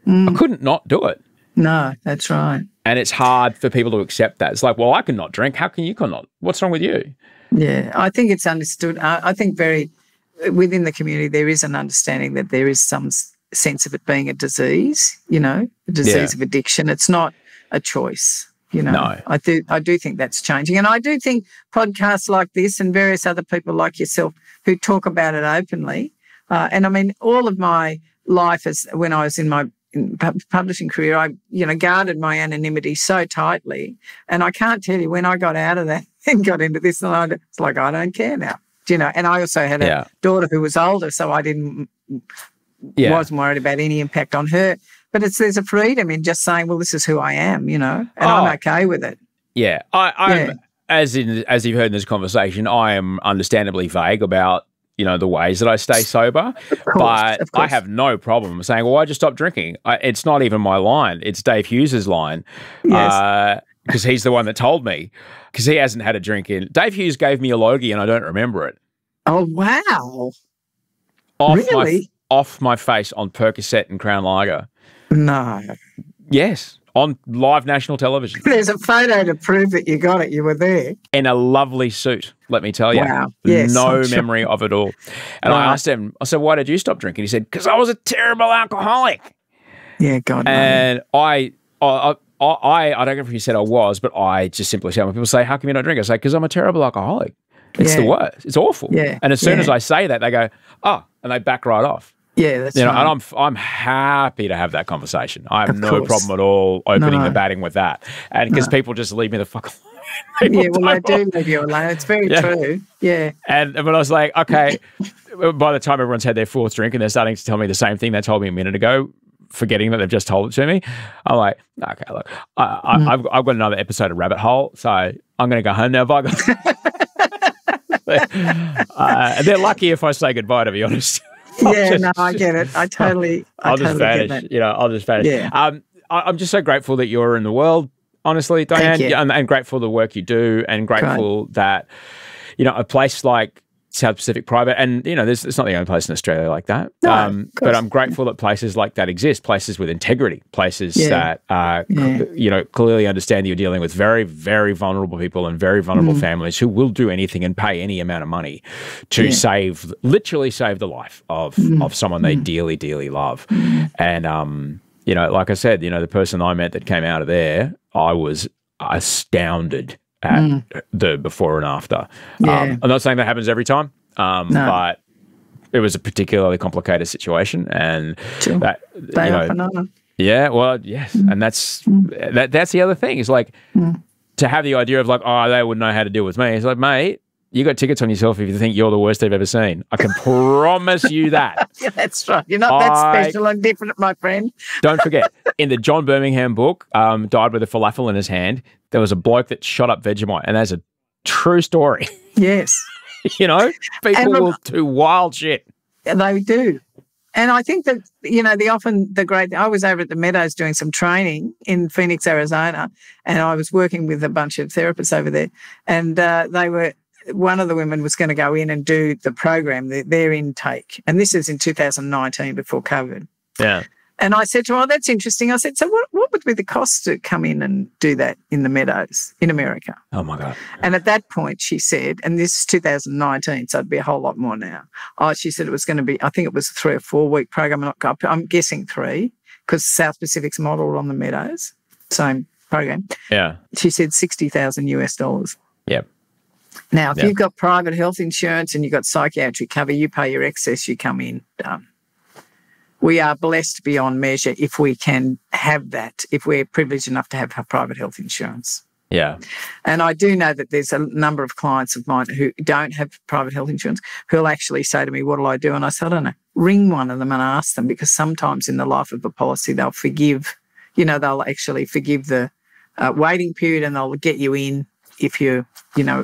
I couldn't not do it. No, that's right. And it's hard for people to accept that. It's like, well, I can not drink. How can you cannot? What's wrong with you? Yeah, I think it's understood. I think within the community there is an understanding that there is some sense of it being a disease, you know, a disease of addiction. It's not a choice, you know. No. I do think that's changing. And I do think podcasts like this and various other people like yourself who talk about it openly, and I mean, all of my life when I was in my publishing career, I, you know, guarded my anonymity so tightly. And I can't tell you, when I got out of that and got into this, and it's like, I don't care now, you know. And I also had a daughter who was older, so I wasn't worried about any impact on her. But there's a freedom in just saying, well, this is who I am, you know, and I'm okay with it. Yeah. I'm as you've heard in this conversation, I am understandably vague about, you know, the ways that I stay sober. But I have no problem saying, well, I just stopped drinking. It's not even my line. It's Dave Hughes's line. Yes. Because he's the one that told me, because he hasn't had a drink in. Dave Hughes gave me a Logie and I don't remember it. Oh, wow. Really? Off my face on Percocet and Crown Lager. No. Yes, on live national television. There's a photo to prove that you got it. You were there. In a lovly suit, let me tell you. Wow. Yes, no memory of it all. And I asked him, I said, why did you stop drinking? He said, because I was a terrible alcoholic. Yeah, God. And I don't know if he said I was, but I just simply said, when people say, how come you don't drink? I say, because I'm a terrible alcoholic. It's the worst. It's awful. Yeah. And as soon as I say that, they go, and they back right off. Yeah, that's right. And I'm happy to have that conversation. I have no problem at all opening the batting with that. And because people just leave me the fuck alone. Yeah, well, they do leave you alone. It's very true. Yeah. And when I was like, okay, by the time everyone's had their fourth drink and they're starting to tell me the same thing they told me a minute ago, forgetting that they've just told it to me, I'm like, okay, look, I've got another episode of Rabbit Hole, so I'm going to go home now. Bye. They're lucky if I say goodbye, to be honest. I get it. I totally just vanish. Get that. I'll just vanish. Yeah. I'm just so grateful that you're in the world, honestly, Diane, Thank you. and grateful for the work you do, and grateful that, a place like South Pacific Private, and it's not the only place in Australia like that. No, but I'm grateful that places like that exist, places with integrity, places that clearly understand that you're dealing with very, very vulnerable people and very vulnerable families who will do anything and pay any amount of money to literally save the life of someone they dearly, dearly love. And like I said, the person I met that came out of there, I was astounded at the before and after. I'm not saying that happens every time, but it was a particularly complicated situation, and that yeah, well, yes, and that's the other thing is like to have the idea of like, oh, they wouldn't know how to deal with me. It's like, mate, you got tickets on yourself if you think you're the worst they've ever seen. I can promise you that. Yeah, that's right. You're not that special and different, my friend. Don't forget, in the John Birmingham book, Died with a Falafel in His Hand, there was a bloke that shot up Vegemite, and that's a true story. Yes. People will do wild shit. They do. And I think that, I was over at the Meadows doing some training in Phoenix, Arizona, and I was working with a bunch of therapists over there, and one of the women was going to go in and do the program, their intake. And this is in 2019 before COVID. Yeah. And I said to her, oh, that's interesting. I said, so what would be the cost to come in and do that in the Meadows in America? Oh, my God. And at that point, she said, and this is 2019, so it'd be a whole lot more now. She said it was going to be, I think it was a 3 or 4 week program. I'm guessing 3, because South Pacific's modelled on the Meadows, same program. Yeah. She said $60,000 US. Yep. Now, if you've got private health insurance and you've got psychiatric cover, you pay your excess, you come in, done. We are blessed beyond measure if we can have that, if we're privileged enough to have private health insurance. Yeah. And I do know that there's a number of clients of mine who don't have private health insurance who'll actually say to me, what'll I do? And I say, I don't know, ring one of them and ask them, because sometimes in the life of a policy they'll forgive, they'll actually forgive the waiting period, and they'll get you in if you're,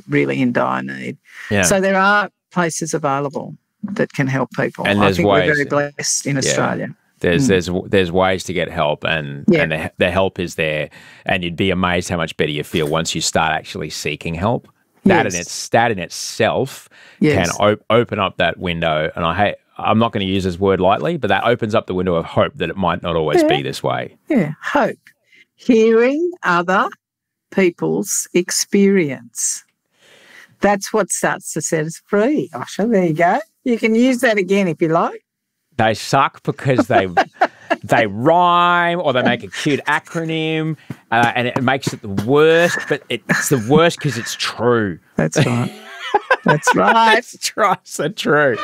really in dire need. Yeah. So there are places available that can help people. And I think we're very blessed in Australia. There's ways to get help, and the help is there, and you'd be amazed how much better you feel once you start actually seeking help. That in itself can open up that window, and I'm not going to use this word lightly, but that opens up the window of hope that it might not always be this way. Yeah, hope. Hearing other people's experience. That's what starts to set us free. Osha, there you go. You can use that again if you like. They suck because they rhyme, or they make a cute acronym, and it makes it the worst, but it's the worst because it's true. That's right. That's right. It's so true.